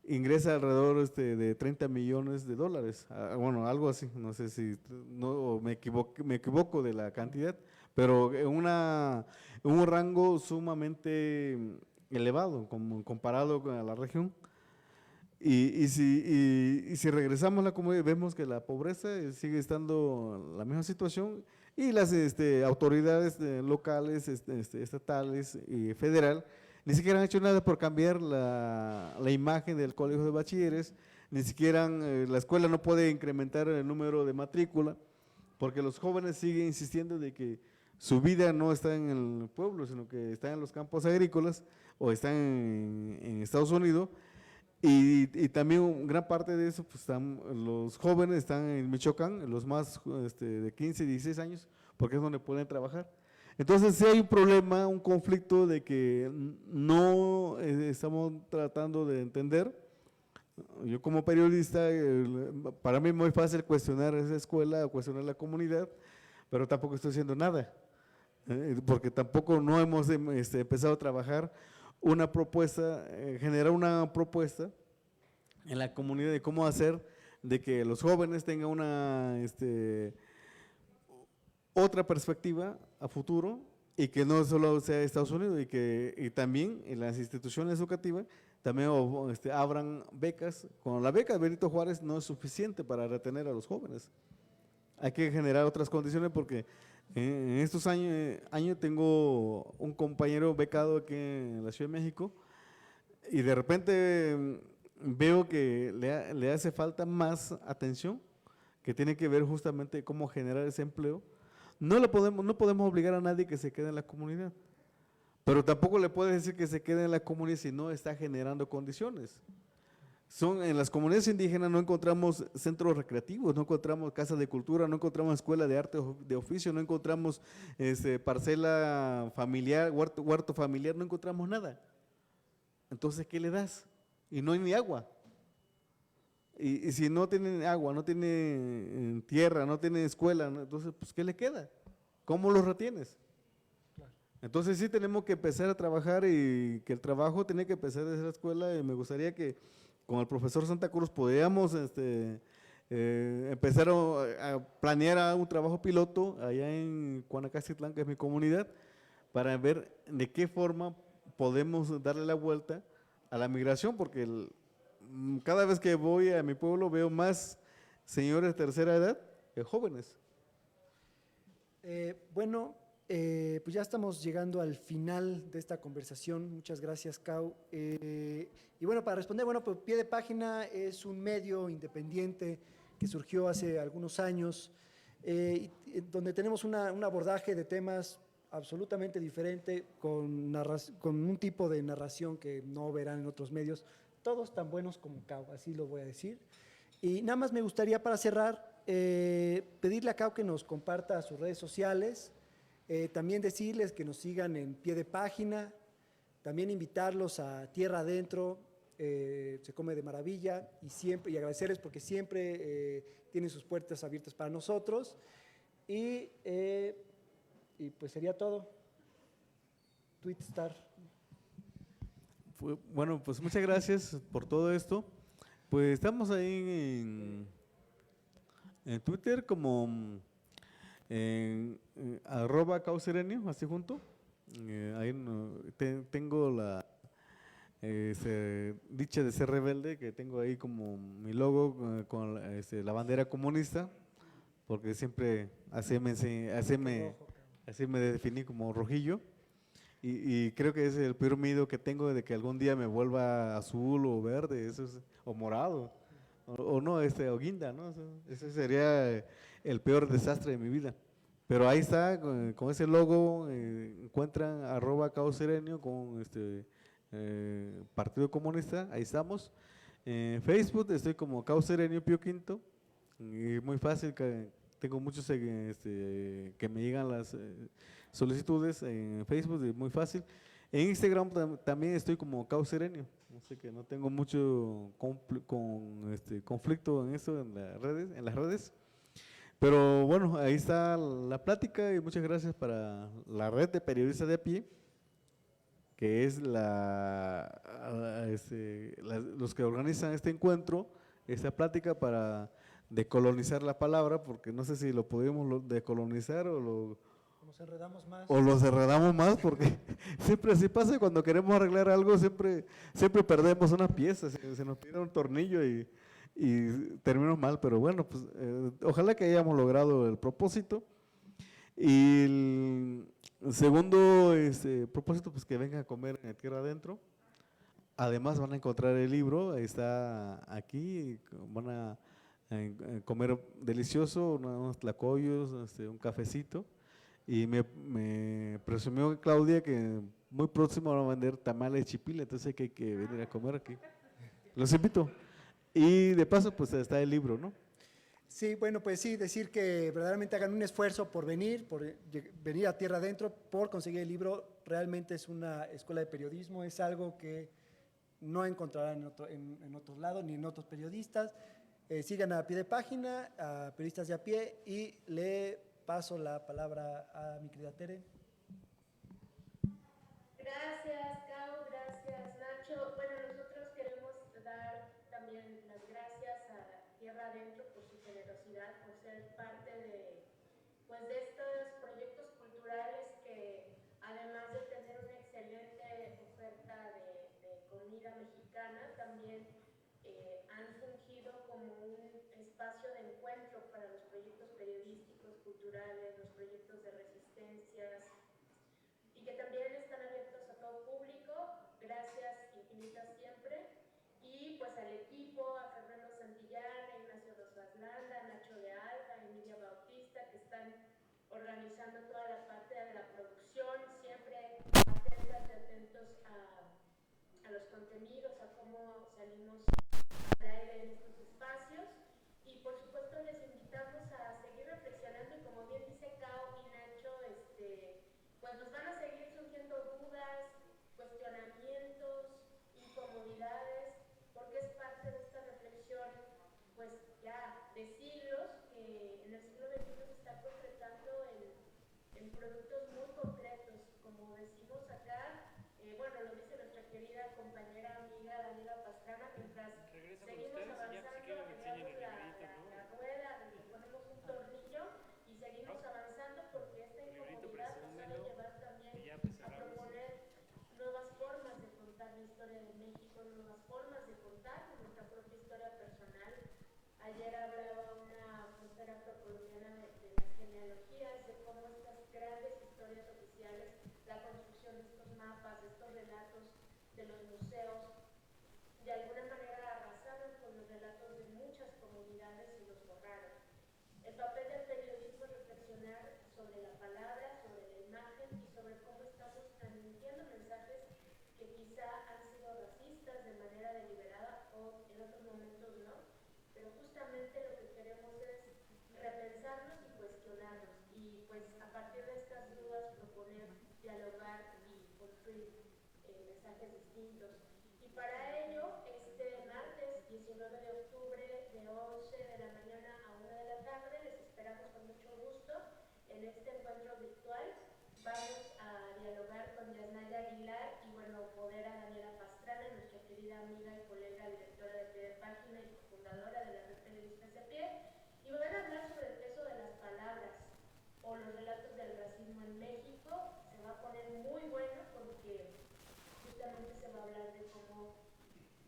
ingresa alrededor de 30 millones de dólares, bueno, algo así, no sé si no, me equivoco de la cantidad, pero en un rango sumamente elevado comparado con la región. Y si regresamos a la comunidad, vemos que la pobreza sigue estando en la misma situación, y las autoridades locales, estatales y federal ni siquiera han hecho nada por cambiar la imagen del colegio de bachilleres, ni siquiera la escuela no puede incrementar el número de matrícula, porque los jóvenes siguen insistiendo de que su vida no está en el pueblo, sino que está en los campos agrícolas o están en Estados Unidos. Y también gran parte de eso, pues los jóvenes están en Michoacán, los más de 15, 16 años, porque es donde pueden trabajar. Entonces sí hay un problema, un conflicto de que no estamos tratando de entender. Yo como periodista, para mí es muy fácil cuestionar esa escuela, cuestionar la comunidad, pero tampoco estoy haciendo nada, porque tampoco no hemos empezado a trabajar una propuesta, generar una propuesta en la comunidad de cómo hacer de que los jóvenes tengan una otra perspectiva a futuro, y que no solo sea Estados Unidos, y también en las instituciones educativas también abran becas. Con la beca de Benito Juárez no es suficiente para retener a los jóvenes, hay que generar otras condiciones, porque en estos años tengo un compañero becado aquí en la Ciudad de México, y de repente veo que le hace falta más atención, que tiene que ver justamente cómo generar ese empleo. No podemos obligar a nadie que se quede en la comunidad, pero tampoco le puedes decir que se quede en la comunidad si no está generando condiciones. En las comunidades indígenas no encontramos centros recreativos, no encontramos casas de cultura, no encontramos escuela de arte de oficio, no encontramos parcela familiar, huerto familiar, no encontramos nada. Entonces, ¿qué le das? Y no hay ni agua. Y si no tienen agua, no tienen tierra, no tienen escuela, entonces, pues, ¿qué le queda? ¿Cómo los retienes? Entonces sí tenemos que empezar a trabajar, y que el trabajo tiene que empezar desde la escuela, y me gustaría que con el profesor Santa Cruz podíamos empezar a planear un trabajo piloto allá en Cuanacastitlán, que es mi comunidad, para ver de qué forma podemos darle la vuelta a la migración, porque cada vez que voy a mi pueblo veo más señores de tercera edad que jóvenes. Bueno, pues ya estamos llegando al final de esta conversación. Muchas gracias, Cau. Y bueno, para responder, bueno, pues Pie de Página es un medio independiente que surgió hace algunos años, donde tenemos un abordaje de temas absolutamente diferente, con un tipo de narración que no verán en otros medios, todos tan buenos como Cau, así lo voy a decir. Y nada más me gustaría, para cerrar, pedirle a Cau que nos comparta sus redes sociales, también decirles que nos sigan en Pie de Página, también invitarlos a Tierra Adentro, se come de maravilla, y agradecerles porque siempre tienen sus puertas abiertas para nosotros. Y pues sería todo. Twitstar. Bueno, pues muchas gracias por todo esto. Pues estamos ahí en Twitter como @causerenio, así junto. Ahí tengo la dicha de ser rebelde, que tengo ahí como mi logo con la bandera comunista, porque siempre así me definí como rojillo. Y creo que ese es el peor miedo que tengo de que algún día me vuelva azul o verde, o morado, o no, o guinda, ¿no? Ese sería el peor desastre de mi vida. Pero ahí está, con ese logo, encuentran @caoserenio con Partido Comunista, ahí estamos. En Facebook estoy como Caoserenio Pío Quinto, y muy fácil, tengo muchos que me llegan las solicitudes en Facebook, es muy fácil. En Instagram también estoy como Causerenio, no sé, que no tengo mucho conflicto en eso, en las redes. Pero bueno, ahí está la plática y muchas gracias para la red de periodistas de a pie, que es los que organizan este encuentro, esta plática para decolonizar la palabra, porque no sé si lo podemos decolonizar Nos enredamos más. o los enredamos más, porque siempre así pasa, cuando queremos arreglar algo siempre perdemos una pieza, se nos tira un tornillo y terminamos mal, pero bueno, pues ojalá que hayamos logrado el propósito. Y el segundo propósito, pues que vengan a comer en Tierra Adentro. Además van a encontrar el libro, está aquí, van a comer delicioso, unos tlacoyos, un cafecito. Y me presumió Claudia que muy próximo van a vender tamales de chipile, entonces que hay que venir a comer aquí. Los invito. Y de paso, pues está el libro, ¿no? Sí, bueno, pues sí, decir que verdaderamente hagan un esfuerzo por venir a Tierra Adentro, por conseguir el libro. Realmente es una escuela de periodismo, es algo que no encontrarán en otros lados ni en otros periodistas. Sigan a pie de página, a periodistas de a pie, y le paso la palabra a mi querida Tere. Gracias, Cau, gracias, Nacho. Bueno, nosotros queremos dar también las gracias a Tierra Adentro por su generosidad, por ser parte de estos proyectos culturales que, además de tener una excelente oferta de comida mexicana, también han fungido como un espacio de encuentro para los proyectos periodísticos, culturales, los proyectos de resistencias, y que también están abiertos a todo público. Gracias infinitas siempre. Y pues al equipo, a Fernando Santillán, a Ignacio Rosas Landa, a Nacho de Alba, a Emilia Bautista, que están organizando toda la parte de la producción, siempre atentas y atentos a los contenidos, a cómo salimos al aire en estos espacios. Y por supuesto les invitamos a seguir reflexionando, y como bien dice Cao y Nacho, pues nos van a seguir surgiendo dudas, cuestionamientos, incomodidades, porque es parte de esta reflexión, pues ya de siglos, que en el siglo XXI se está concretando en productos muy concretos, como decimos acá. Bueno, lo dice nuestra querida compañera amiga Daniela Pastrana, mientras seguimos avanzando, agregamos la rueda, le ponemos un tornillo y seguimos avanzando, porque esta incomodidad nos ha de llevar también a proponer nuevas formas de contar la historia de México, nuevas formas de contar nuestra propia historia personal. Ayer hablaba una profesora colombiana de las genealogías, de cómo estas grandes historias oficiales, la construcción de estos mapas, de estos relatos de los museos, de alguna manera arrasaron con los relatos de muchas comunidades y los borraron. El papel del periodismo es reflexionar sobre la palabra, sobre la imagen y sobre cómo estamos transmitiendo mensajes que quizá han sido racistas de manera deliberada o en otros momentos no, pero justamente lo que queremos es repensarnos y cuestionarnos, y pues a partir de estas dudas proponer, dialogar y construir mensajes distintos. Y para ello, este martes 19 de octubre, de 11 de la mañana a 1 de la tarde, les esperamos con mucho gusto en este encuentro virtual. Vamos a dialogar con Yasnaya Aguilar y, bueno, poder a Daniela Pastrana.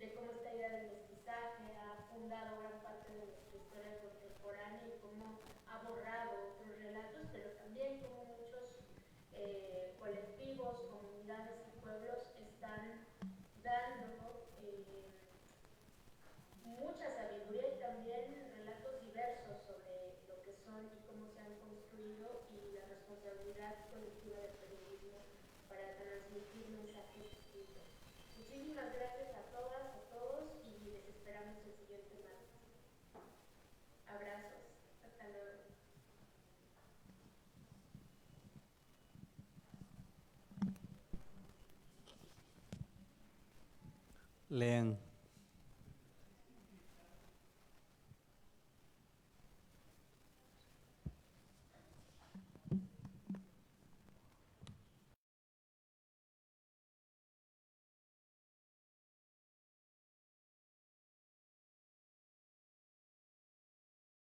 de cómo esta idea del mestizaje ha fundado gran parte de nuestra historia contemporánea y cómo ha borrado otros relatos, pero también cómo muchos colectivos, comunidades y pueblos están dando mucha sabiduría y también relatos diversos sobre lo que son y cómo se han construido y la responsabilidad colectiva del periodismo para transmitir mensajes distintos. Muchísimas gracias a todas, a todos y les esperamos el siguiente martes. Abrazos. Hasta luego. Lean.